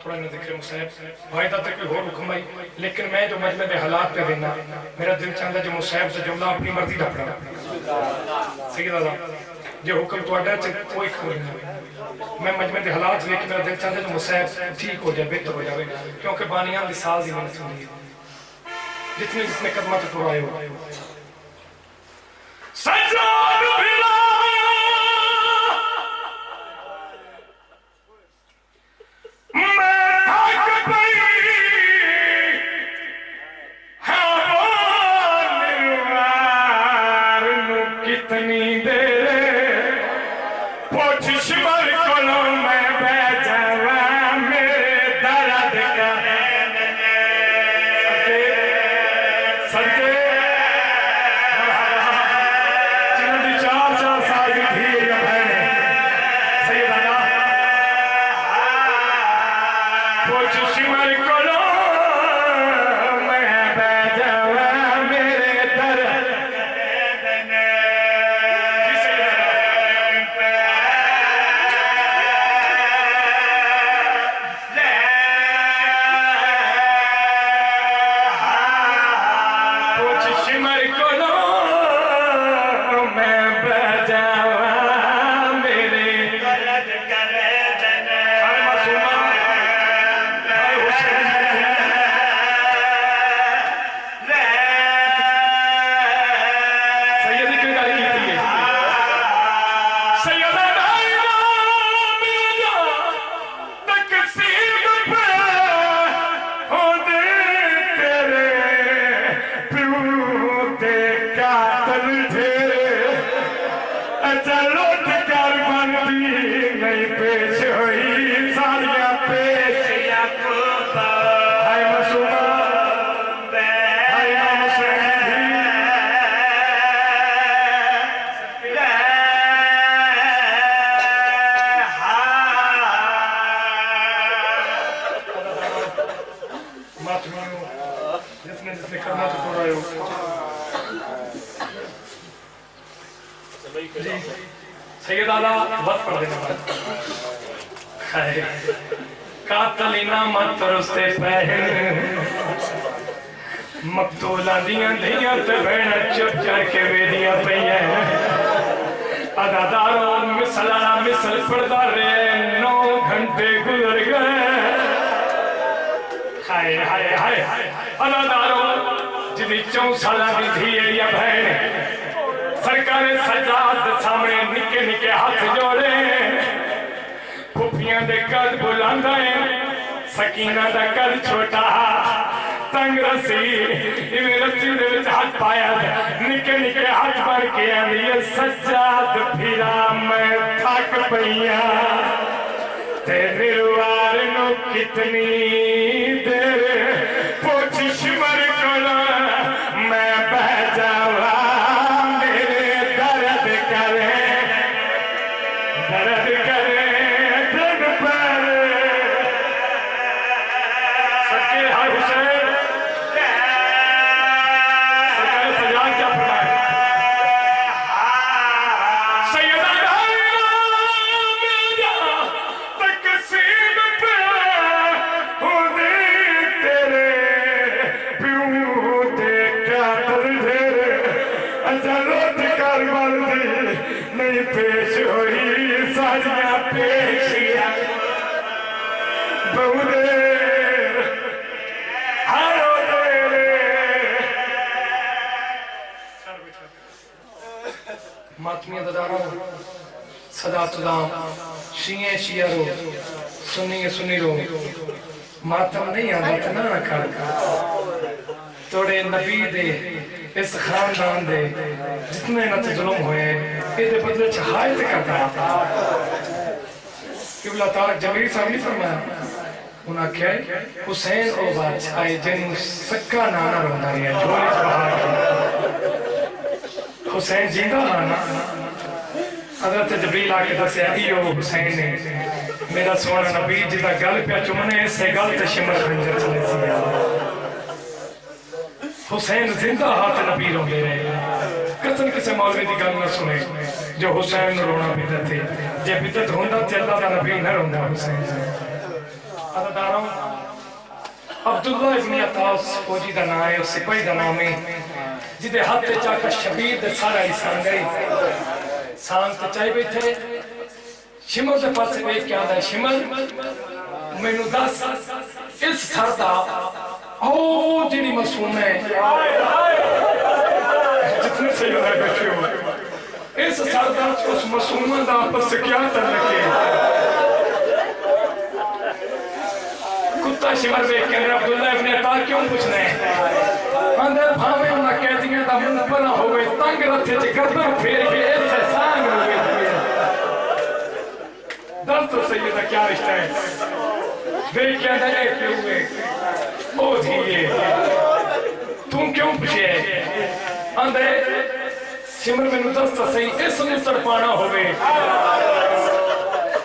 Speaker 1: تھوڑا نہ ذکر مصیب بھائی دا تک کوئی اور حکم آئی لیکن میں جو مجمع دے حالات پہ دینا میرا دل چاہتا جو مصیب سے جملہ اپنی مرضی دا پڑھا سید اللہ جو حکم تو اڈا چاہتا کوئی کھول نہیں میں مجمع دے حالات دیکھ میرا دل چاہتا جو مصیب ٹھیک ہو جائے بہتر ہو جائے کیونکہ بانیان دی ساز ہی میں نے سنی جس نے قدمت تو آئے ہو سجاد بلا سید آلہ وقت پڑھ دینا پڑھا قاتلینا مت رستے پہن مقتولہ دیاں دیاں تے بینہ چپ چڑھ کے ویدیاں پہیاں اداداروں مثلہ مثل پڑھتا رہے 9 گھنٹے گزر گئے ہائے ہائے ہائے اداداروں جدی 4 سالہ بھی تھی یا بہن سرکار سجاد سامنے نکے نکے ہاتھ جوڑے پھوپیاں دے قد بلند ہیں سکینہ دا قد چھوٹا تنگ رسی ایویں رسی دے وچ ہاتھ پایا نکے نکے ہاتھ بڑھ کے آندی سجاد پھرا میں تھک پئیاں تیرے روار نو کتنی دیر پوچھ شمر کلا میں بہ جاواں شیعہ شیعہ رو سنی سنی رو ماتم نہیں آدھت نہ کر توڑے نبی دے اس خاندان دے جتنے نت ظلم ہوئے یہ دے بدلے چہایت کرتا قبلہ تارک جمیل صاحب نہیں فرمایا انہاں کہے حسین او بادشاہ جن سکا نانا روندہ رہا جھولی چبہا کے حسین جیندہ آنا حضرت جبریل آکے دسیا ایو حسین نے میرا سونا نبی جدہ گل پیا چمنے اس سے گل تے شمر خنجر چلے سیا حسین زندہ ہاتھ نبی رو دے رہے قتل کسے مولوی دی گل نہ سنے جو حسین رونا بدت تھے جے بدت ہوندہ تے اللہ دا نبی نہ روندہ حسین عدداروں عبداللہ ابن عطاس فوجی دا نائے اور سپاہی دا نامے جدے ہاتھ تے چاکا شبیر دے سارا ہی سان گئی سان تے چاہی بیٹھے شمل دے پاس سے بیٹھ کیا دا ہے شمل میں نو دس اس سردہ او جنی مسئول ہے جتنے سے یہ ہے بیٹھے ہو اس سردہ اس مسئول دا آپس سے کیا تر لکے کتا شمر بیٹھ کے عبداللہ ابن عطا کیوں پوچھنے اندر بھاوے انہاں کہتی ہیں دا منہ بنا ہوئے تنگ رتھے چے گردن پھیر کے ایسے سانگ ہوئے دیئے دل تو سیدہ کیا رشتہ ہے بیٹھ کے اندر ایک پہ ہوئے او دھیئے تم کیوں پوچھے اندر شمر میں ندست صحیح اس نے تڑپانا ہوئے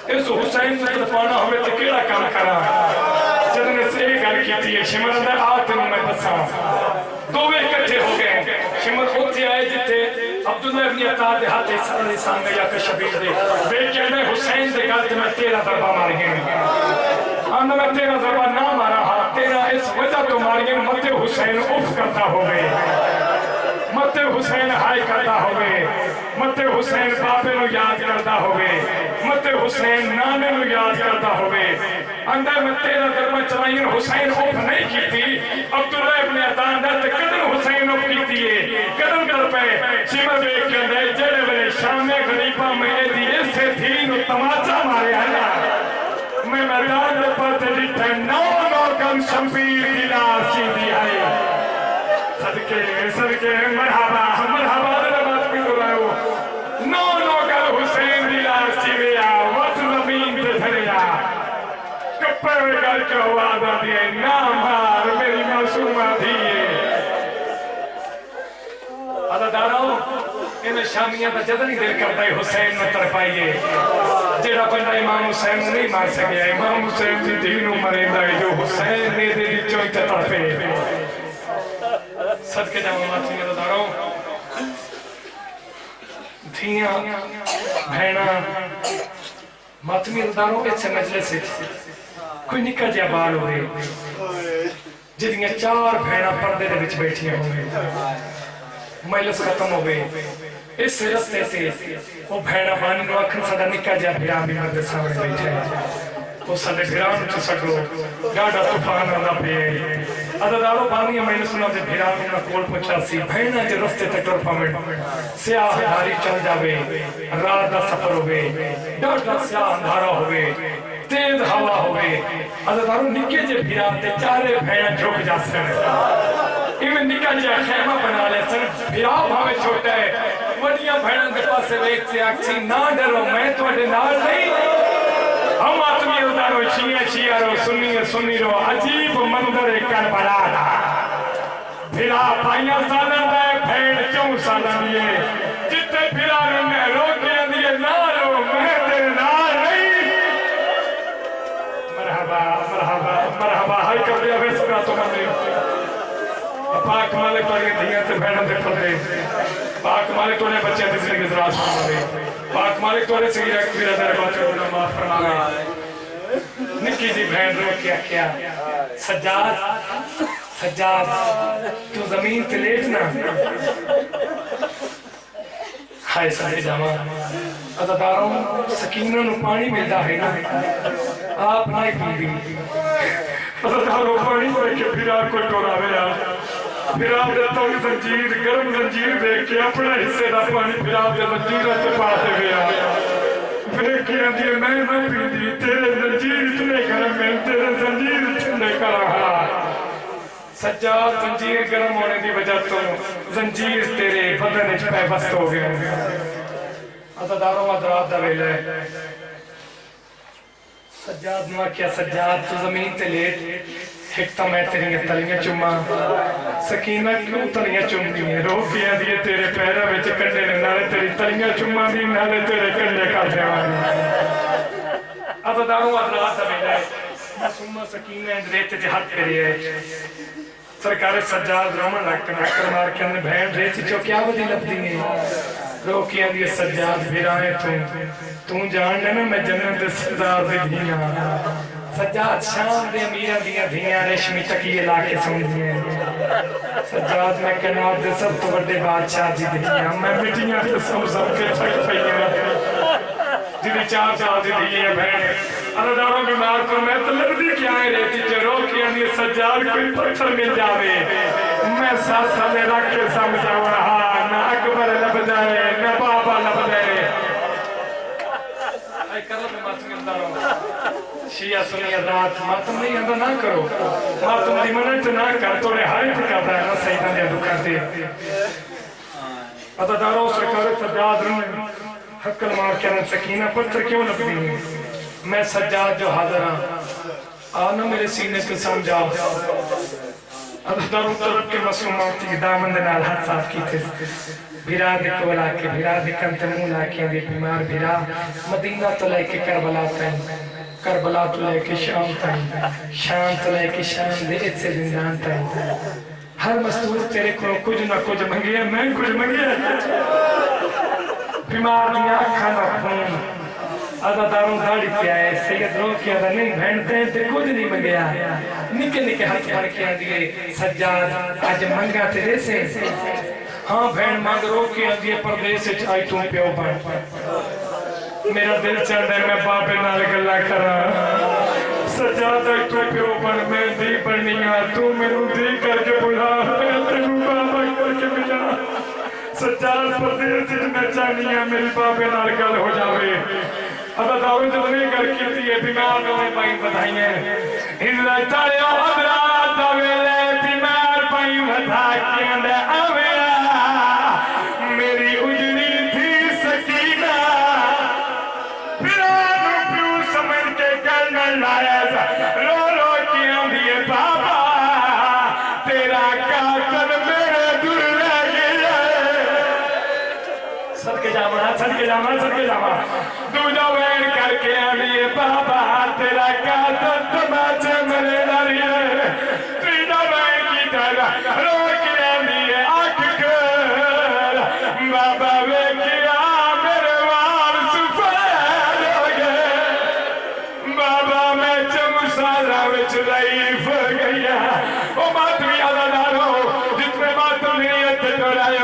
Speaker 1: اس حسین نے تڑپانا ہوئے تو کیڑا کام کرا جدنے سے ایک گل کی تھی شمر اندر آتے ہوں میں بسا دووے اکٹھے ہو گئے شمر ہوتے آئے جتے عبداللہ ابن عطا دے ہاتھ سر لسان گیا کہ شبیر دے بے کہنے حسین دے گلت میں تیرا ضربہ مار گئے آنا میں تیرا ضربہ نہ مارا ہاں تیرا اس وجہ تو مار گئے مت حسین اف کرتا ہوئے مت حسین ہائی کرتا ہوئے مت حسین بابے نو یاد کرتا ہوئے مت حسین نانے نو یاد کرتا ہوئے اندر میں تیرا ضربہ چلائیں حسین اف نہیں کی تھی عبداللہ ابن عطا اندر تے قدر حسین اف کی تھی قدر کر پہ شمر بیک کے اندر جڑے بلے شام غریبہ میں دی اس سے دین و تماچا مارے ہے نا میں میدان دے پاتے لٹھے نو گن شمپیر دیلار کی دی آئی صدقے مرحبا مرحبا دے بات بھی دو رہے ہو نو گن حسین دیلار کی دی آئی وقت زمین تے دھریا کپے ہوئے گل کے آوازہ دیئے نام بار میری معصومہ دیئے عدداروں انہیں شامیہ تا جدنی دل کرتا ہے حسین میں ترپائیے جیڑا بندہ امام حسین نہیں مار سکیا امام حسین دی دینوں مرندہ ہے جو حسین نے دے دی چوئی تے تڑپے صدقے جامعہ ماتھی عدداروں دھیاں بھینا ماتمی عدداروں کے چھے مجلس سے کوئی نکا جیا بال ہوئے جدیاں چار بھینا پردے دے بچ بیٹھیاں ہوئے مجلس ختم ہوئے اس سے رستے سے وہ بھینا بانی نو اکھن صدا نکا جیا بھیران بھی مرد سامنے بیٹھے وہ صدے بھیران چو سکلو گاڑا طوفان اللہ پہ عددارو بانی میں نے سنا دے بھیران میں کول پہنچا سی بھینا جے رستے تک ٹرپا میں سیاہ دھاری چل جاوے رات دا سفر ہوئے ڈاٹا سیاہ اندھارا ہوئے تیز ہوا ہوئے عددارو نکے جے بھیران تے چارے بھینا جھوک جا سکنے ایمیں نکا جے خیمہ بنا لے سن بھیراؤ بھاوے چھوٹا ہے وڈیاں بھیڑن کے پاس سے ویک سے آکسی نہ ڈرو میں تو اڈے نال نہیں ہم آتمی ادارو شیعہ رو سنی رو عجیب مندر کربلا دا بھیرا پائیاں سالہ دا ہے بھیڑ چون سالہ دیئے جتے بھیرا رنے روکیاں دیئے نہ رو میں تیرے نال نہیں مرحبا مرحبا مرحبا ہائی کر دیا ویسے کا تو مندر پاک مالک تو یہ دھیاں تے بھیڑن دے پھردے پاک مالک تو نے بچے تے زندگی زراز فرماوے پاک مالک تو نے سگیرہ کبیرہ دے بات کرنا معاف فرماوے نکی جی بھین رو کیا سجاد تو زمین تے لیٹنا ہائے سارے جامعہ عدداروں سکینہ نو پانی ملدا ہے نا آپ نائی پی دی عدداروں پانی پہ کے پھر آپ کو ٹورا بیا پھر آپ دیتا ہوں زنجیر گرم زنجیر دیکھ کے اپنا حصے دا پانی پھر آپ دے زنجیر تے پاتے گیا پھر کیا دیئے میں نہ پیدی تیرے زنجیر اتنے کرم میں تیرے زنجیر اتنے کرم سجاد زنجیر گرم ہونے دی وجہ تو زنجیر تیرے بدن اچھ پیوست ہو گئے عزاداروں حضرات دا ویلے سجاد نوا کیا سجاد تو زمین تے لیٹ ہکتا میں تیری تلیاں چما سکینہ کیوں تلیاں چم دی ہیں روکیاں دیئے تیرے پیرہ میں چکڑنے نالے تیری تلیاں چما دی نالے تیرے کڑنے کا دیوانی عزاداروں حضرات دا ویلے معصومہ سکینہ اندریت جہاد کری ہے سرکار سجاد رومن لگتا ناکر مار کے اندر بہن ریچی چو کیا بدی لب دی روکیاں دیئے سجاد بھیرائیں تُوں جاننے میں جنت سردار دی دھیاں سجاد شام دے امیر دیاں دھیاں ریشمی تکیے لاکے سن دیئے سجاد میں کناب دے سب تو بڑے بادشاہ دی دھیاں میں مٹیاں دے سب کے چھک پہیاں جنہیں چار چار دی دھیاں بہن عزاداروں بیمار کو میں تو لگدی کیا ہے رہتی جو روکیاں دیئے سجاد کوئی پتھر مل جاوے میں ساتھ سالے رکھ کے سمجھا رہا نہ اکبر لب جائے نہ بابا لب جائے اے کرو میں ماتم انداروں شیعہ سنی رات ماتم نہیں اندر نہ کرو ماتم دی منت نہ کر توڑے ہائی تکا ہے نہ سیدہ دیا دکھا دے عزاداروں سرکار سجاد رہنے حقل مار کے انہوں سکینہ پتھر کیوں لب دی میں سجاد جو حاضر ہاں آنا میرے سینے کو سمجھاؤ عزاداروں طرف کے مسلمات کی دامن دنال ہاتھ صاف کی تھے بھیرا دے کو لاکے بھیرا دے کنت مون لاکے دے بیمار بھیرا مدینہ تو لے کے کربلا تائیں کربلا تو لے کے شام تائیں شام تو لے کے شام دے اس سے زندان تائیں ہر مستور تیرے کو کچھ نہ کچھ منگیا میں کچھ منگیا بیمار دیا کھانا خون عزاداروں داڑی کیا ہے سید رو کیا تھا نہیں بھینتے تے کچھ نہیں منگیا نکے نکے ہاتھ بھر کیا دیئے سجاد آج منگا تے دے سے ہاں بھین مانگ رو کیا دیئے پردے سے چاہی تم پیو بھر میرا دل چاہتا ہے میں باپے نال گلہ کرا سجاد آئی تو پیو بھر میں دی پڑھنیا تو میرے دی کر کے بلا میں تنو بابا کر کے ملا سجاد پردے سے میں چاہنی ہے میری باپے نال گل ہو جاوے عزاداروں جو نہیں کر کی تھی بیمار میں پائیں بدھائی ہیں ہزرت آئے حضرات دویلے بیمار پائیں بدھائی کیندے آویا میری اجڑی تھی سکینہ پیرانو پیو سمجھ کے کرنا لایا رو رو کیاں دیئے بابا تیرا کاکر میرے دل رہ گیا صدقے جامعہ صدقے جامعہ صدقے جامعہ دوجہ وین کر کے آنیے بابا تیرا کاکر تماچے مرے داریے تیجہ وین کی طرح رو کے آنیے آنکھ کر بابا وے کیا میرے وار سفید ہو گئے بابا میں چمسارا وچ ضعیف گیا او ماتمی عزادارو جتنے ماتم نیت دورائے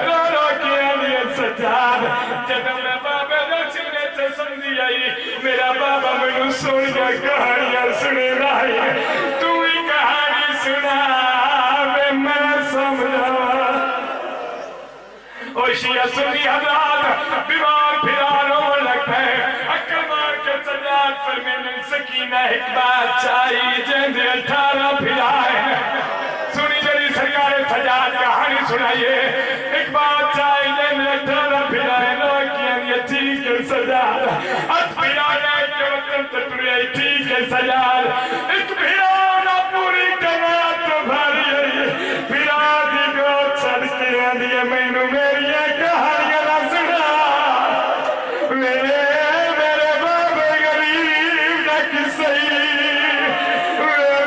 Speaker 1: رو رو کے آنیے سجاد جب میں بابا نسینے سے سمجھی آئی میرا بابا میں سن گیا کہانیاں سنے رہی تو ہی کہانی سنا میں سمجھا او شیعہ سنی حضرات بیمار پھرانوں لگتا ہے اکل مار کے سجاد پر میں نے سکینہ ایک بات چاہی جہاں 18 پھرائے سنی جلی سرکار سجاد کہانی سنائیے ایک بات چاہی جہاں 18 پھرائے لوگیاں یہ ٹھیک ہے سجاد ات پھرانے کے وقت تٹوری ٹھیک ہے سجاد ایک پھرانا پوری کنات تو بھاری ہے پھرا دی گو چھڑ کے آدھیے میں نے میری کہانیاں نہ سنا میرے باب غریب نہ کسی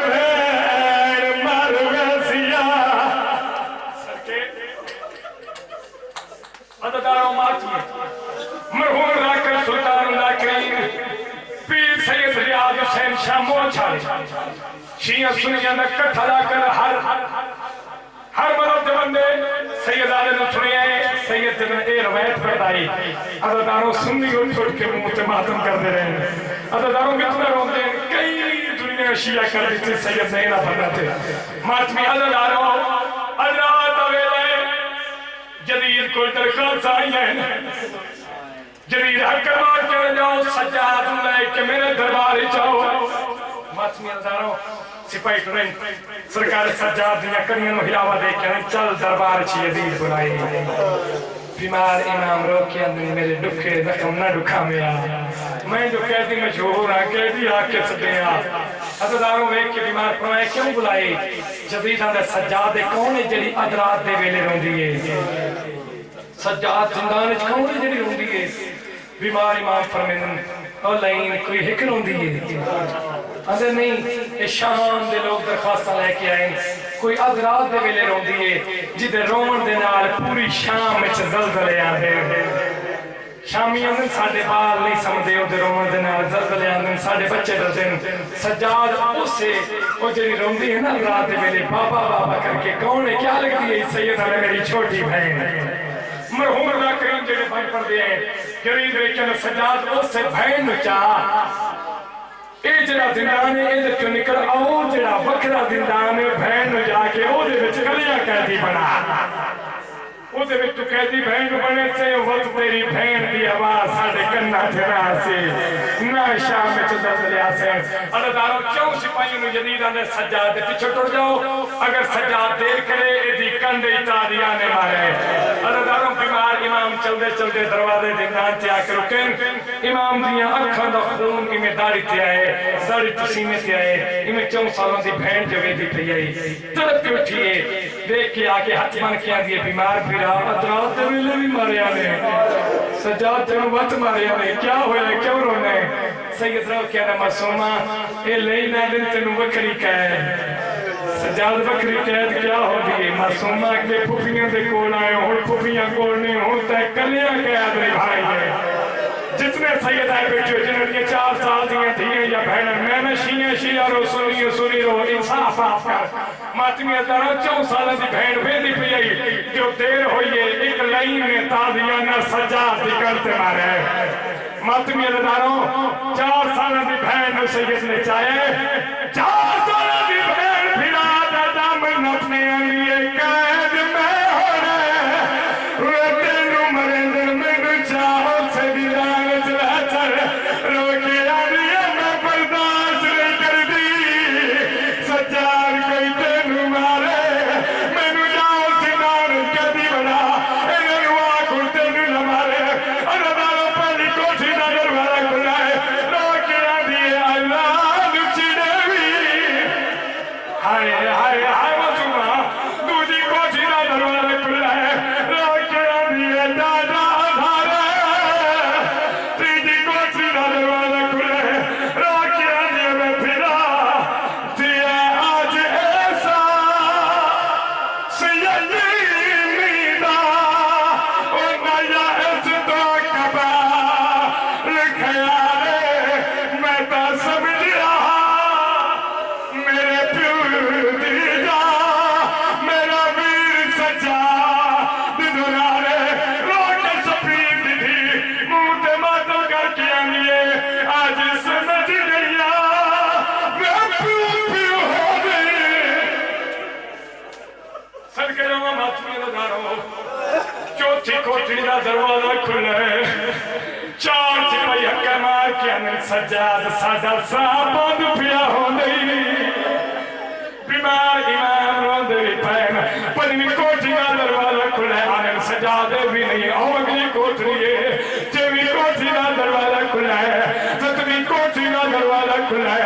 Speaker 1: بھین مار ویسیا سرکے عدداروں ماتی مرہون راکر سلطان اللہ کریم پیر سید ریاض حسین شاہ موچھا شیعہ سنیاں نے کٹھلا کر ہر مرد بندے سید آلے نے سنیے سید نے اے روایت پردائی عدداروں سنی اٹھ اٹھ کے منہ ماتم کر دے رہے ہیں عدداروں کتنے روتے ہیں کئی دنیا شیعہ کر دیتے سید نے نہ بناتے ماتمی عدداروں عدرات اویلے جدید کو درخواست آئی ہیں جدید حکر مار کے جاؤ سجاد لے کے میرے دربار چاہو ماتمی ازداروں سپاہی ٹرین سرکار سجاد دیا کڑیاں نو ہلاوا دے کے چل دربار چی یزید بلائی بیمار امام رو کے اندر میرے دکھے زخم نہ دکھا میا میں جو قیدی مشہور ہاں قیدی آکے سدیا ازداروں ویک کے بیمار پروائے کیوں بلائی جدید اندر سجاد کون ہے جڑی ادرات دے ویلے رون دیئے سجاد زندان کون ہے جڑی رون دیئے بیمار امام فرمیدن اور لائن کوئی حکر ہوں دیئے اندر نہیں شام دے لوگ درخواستہ لے کے آئیں کوئی ادرات دے ویلے رون دیئے جدے رومن دے نال پوری شام میں زلزلے آندے شامی اندر ساڑھے بال نہیں سمدھے ہو دے رومن دے نال زلزلے آندے ساڑھے بچے دردن سجاد اسے وہ جڑی رون دی ہے نا ادرات دے ویلے بابا بابا کر کے کون ہے کیا لگ دیئے سید ہمیں میری چھوٹی بہن مرحوم اللہ کریم جڑے بھائی پڑھ دے ہیں جرید ریکن سجاد اس سے بہن چاہ اے جڑا زندان ہے اے جو نکل آؤ جڑا وکرا زندان ہے بہن جا کے او دے وچ گلیاں قیدی بنا او دے وچ تو قیدی بہن بنے سے وقت تیری بہن دی آواز ساڑھے کنہ تھرا سے نہ شام میں چدر دلیا سے اللہ دارو کیوں سپاہیوں نے جدید آنے سجاد دے پیچھے ٹوڑ جاؤ اگر سجاد دیر کرے اے دی کندے اتادیانے مارے اللہ دارو بیمار امام چل دے دروازے زندان تے آکے رکن امام دیاں اکھاں دا خون میں داڑی تے آئے داڑی تسینے تے آئے میں 4 سالوں دی بہن جو دی پہ آئی تڑپ کے اٹھئے دیکھ کے آکے ہاتھ بن کیا دیئے بیمار پھرا ادرات دے ویلے بھی مارے آنے سجاد تنو وقت مارے آنے کیا ہوئے کیوں رونے سید رو کیا نا معصومہ اے لینا دن تنو وکری کہے سجاد بکری قید کیا ہو دیئے معصومہ کے پھوپیاں دے کول آئے ہون پھوپیاں کول نہیں ہون تے کلیاں قید نبھائی ہے جتنے سید آئے بیٹھے جنہوں نے 4 سال دیئے تھے یا بہنیں میں نے شیعہ رو سنی رو انصاف آپ کا ماتمی ازداروں 4 سال دی بہن بھیدی پی آئی جو دیر ہوئی ہے ایک لائن میں تادیانہ سجاد نکلتے مارے ماتمی ازداروں 4 سال دی بہن سید نے چاہے 4 سال دی بہن پھرا دادا من اپنے لیے قید میں ہو رہے روتے نو مرندر میں نو چاہو سے دیدان چلا چل روکے آدیا میں برداشت نہیں کر دی سجار کوئی تینو مارے میں نو جاؤ سنان کدی بڑا انہیں ہوا کھلتے نو نہ مارے اور اداروں پہلی کوٹھی نہ دروارہ کھلائے روکے آدیا اللہ نچی نوی ہائے ہائے ہائے معصومہ دوجی کوٹھی نہ دروارہ کھلائے روکے آدیا دادا آدھارے تیجی کوٹھی نہ دروارہ کھلائے روکے آدیا میں پھرا دیا آج ایسا سیدی میدہ اور نیا اس دو کبا لکھیارے میں تا سمجھ رہا میرے پیور دی جا میرا ویر سجا دنارے روٹے سپید دی موتے ماتوں کر کے آنیے آج سمجھ گیا میں پیو ہو گئی سر کے رہا ماتمی اداروں چوتھی کوٹھی دا دروازہ کھلے 4 سپاہی حقہ مار کے اندر سجاد ساڈا صاحب بند پیا ہو نہیں بیمار امام روندے بھی پہن پنجویں کوٹھی کا دروازہ کھلے آنے سجادے بھی نہیں او اگلی کوٹھی ہے 6ویں کوٹھی کا دروازہ کھلے 7ویں کوٹھی کا دروازہ کھلے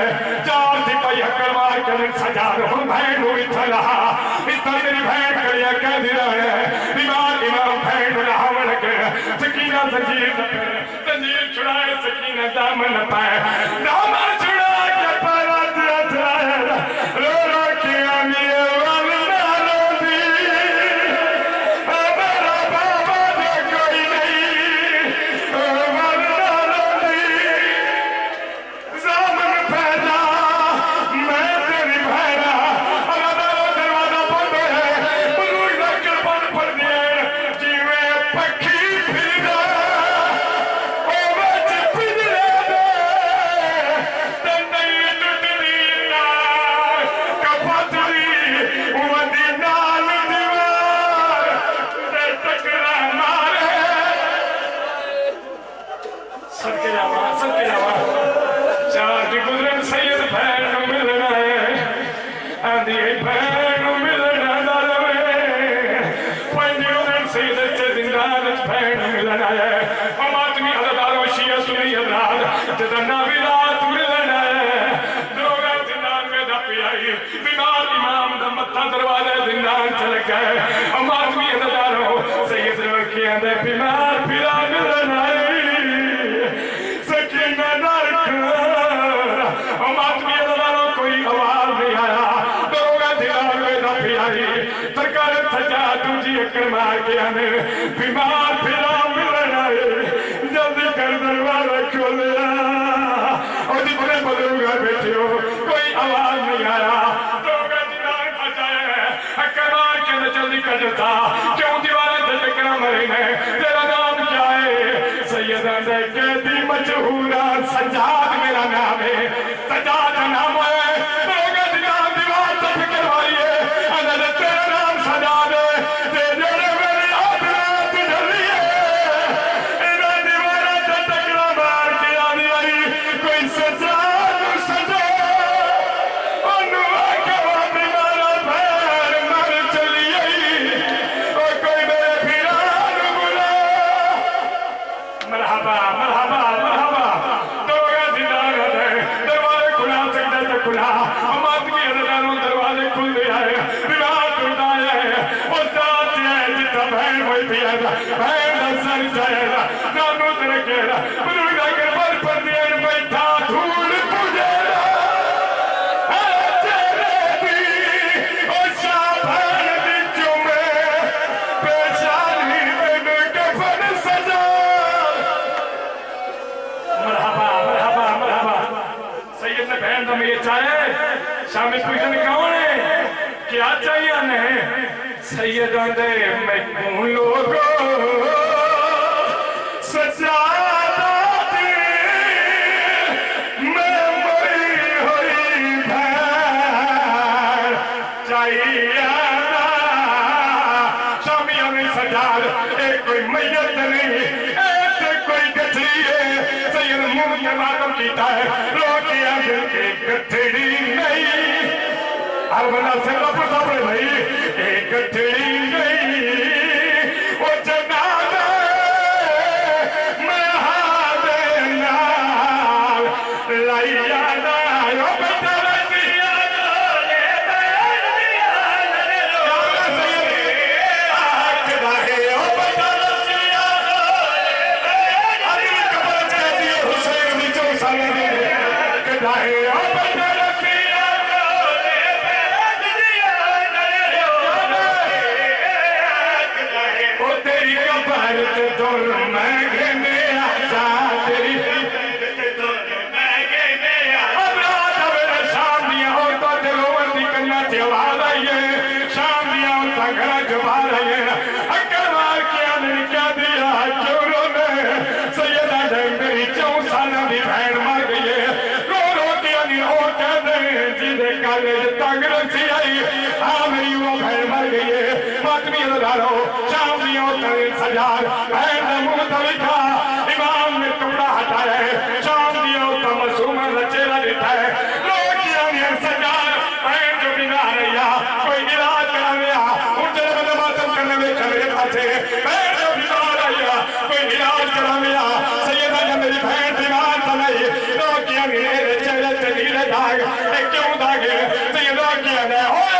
Speaker 1: 4 سپاہی حقہ مار کے اندر سجاد ہم بہن ہوئی تھا رہا اتنا تیری بہن کڑیا کہہ دی رہا ہے بیمار امام بہن رہا لگے سکینہ زنجیر چھڑائے سکینہ دامن پائے دامن چھڑا کے پارات اترائے رو رو کے آمیے والنا رو دی میرا بابا جو کوئی نہیں والنا رو دی زامن پیدا میں تیری بہنا اللہ دروازہ بند ہے بزرگ ذکر بند پڑ دیئے جیوے پکھی پھر آندھی بہن ملنا دروے پنجیوں دن سیدت سے زندان بہن ملنا ہے ماتمی عددار و شیعہ سنی حضرات جدنا بھی رات ملنا ہے دروگا زندان میں دپی آئی بیمار امام دا متھا دروازے زندان چل گئے ماتمی عددار و سید روکی اندے بیمار پھرا ملنا ہے سکینہ نرکر ماتمی عددار و کوئی آواز نہیں آیا دروگا زندان میں دپی آئی سرکار سجا تجھے اکر مار کے آنے بیمار پھرا ملنا ہے جلدی کر دروازہ کھولیا اور جتنے بزرگ بیٹھے ہو کوئی آواز نہیں آیا لوگ دیوار بچائے اکر مار کے اندر جلدی کر دیتا کیوں دیواریں دل کرا مرے نے تیرا نام کیا ہے سیدہ دے قیدی مجہورہ سجاد میرا نام ہے سجاد نام ہے لوگ دیوار تب کروائی ہے اندر تیرا نام سجاد ہے تیرے میری آدھرات ڈھلی ہے انہاں دیوارہ دل کرا مار کے آنی آئی کوئی سجاد سجاد انہوں آکا وابی مارا پیر مر چلی آئی اور کوئی میرے پھران بلا مرحبا مرحبا مرحبا دروگا زندان ہے دروازے کھلا سکتے تھے کھلا ہم آدمی حضرانوں دروازے کھل دیا ہے بیمار ٹوٹا ہے اور ساتھ ہے جتا بہن ہوئی بھی ہے بہن دا سر جائے گا نامو ترکے گا بزرگ آکر پر پر دیر بیٹھا دھول پوجے گا شامی پوچھنے کون ہے کیا چاہیے انہیں سیدہ دے میں کون لوگوں سجادہ دی میں مری ہوئی بھیر چاہیے شامی ہمیں سجاد ایک کوئی میت نہیں ایک کوئی گٹھری ہے سید منہ کے ماتم کیتا ہے روٹی آنگل کے گٹھری نہیں ہر بندہ سے رب صبر بھائی ایک گٹھری نہیں وہ جنادہ میں ہادے نال لائیانا یو بیٹا رسیانا لے بین دیانا یانا سیدی آکھدہ ہے یو بیٹا رسیانا لے بین علی کبرت کہتی ہے حسین بھی جو سالہ دے آکھدہ ہے یو بیٹا سجاد بہن نے منہ دلکھا امام نے ٹکڑا ہٹایا ہے شام دیا ہوتا مسوم رچیرہ دیتا ہے لوگ کیا سجاد بہن جو بیمار رہیا کوئی علاج کرا لیا ان جنہ میں ماتم کرنے میں کھلے پاسے بہن جو بیمار رہیا کوئی علاج کرا لیا سیدہ نے میری بہن بیمار تلائی لوگ کیا میرے چہرے سے نیلے داغ کیوں داغے سیدہ کیا نے ہوئے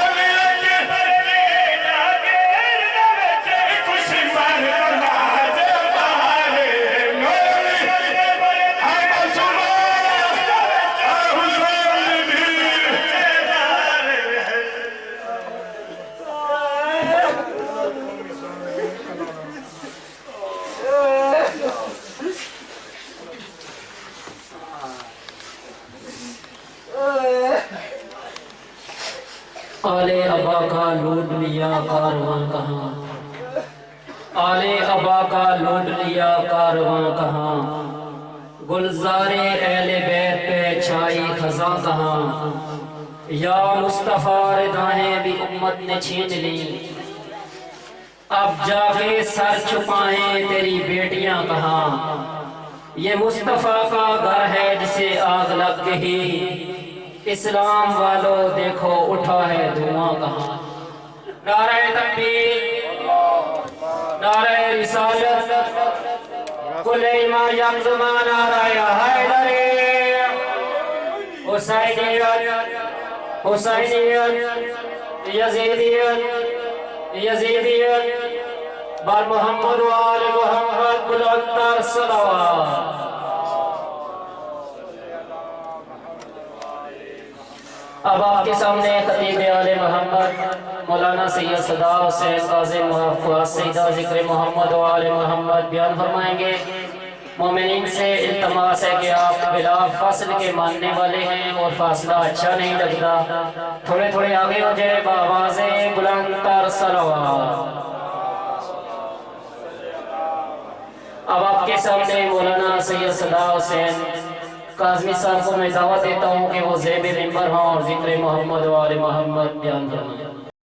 Speaker 2: آلے ابا کا لوٹ لیا کارواں کہاں آلے ابا کا لوٹ لیا کارواں کہاں گلزار اہل بیت پہ چھائی خزاں کہاں یا مصطفیٰ ردائیں بھی امت نے چھین لی اب جا کے سر چھپائیں تیری بیٹیاں کہاں یہ مصطفیٰ کا گھر ہے جسے آگ لگ گئی اسلام والو دیکھو اٹھا ہے دھواں کہاں نعرہ تکبیر نعرہ رسالت کل ایمان یکزما نعرہ حیدری حسینیت حسینیت یزیدیت یزیدیت بر محمد و آل محمد بلندتر صلوات اب آپ کے سامنے خطیب آل محمد مولانا سید صدا حسین قاضی محفوظ سیدہ ذکر محمد و آل محمد بیان فرمائیں گے مومنین سے التماس ہے کہ آپ بلا فاصل کے ماننے والے ہیں اور فاصلہ اچھا نہیں لگتا تھوڑے تھوڑے آگے ہو جائے بآواز بلند تر صلوات اب آپ کے سامنے مولانا سید صدا حسین قاضی صاحب کو میں دعوت دیتا ہوں کہ وہ زیب منبر ہوں اور ذکر محمد و آل محمد بیان فرمائیں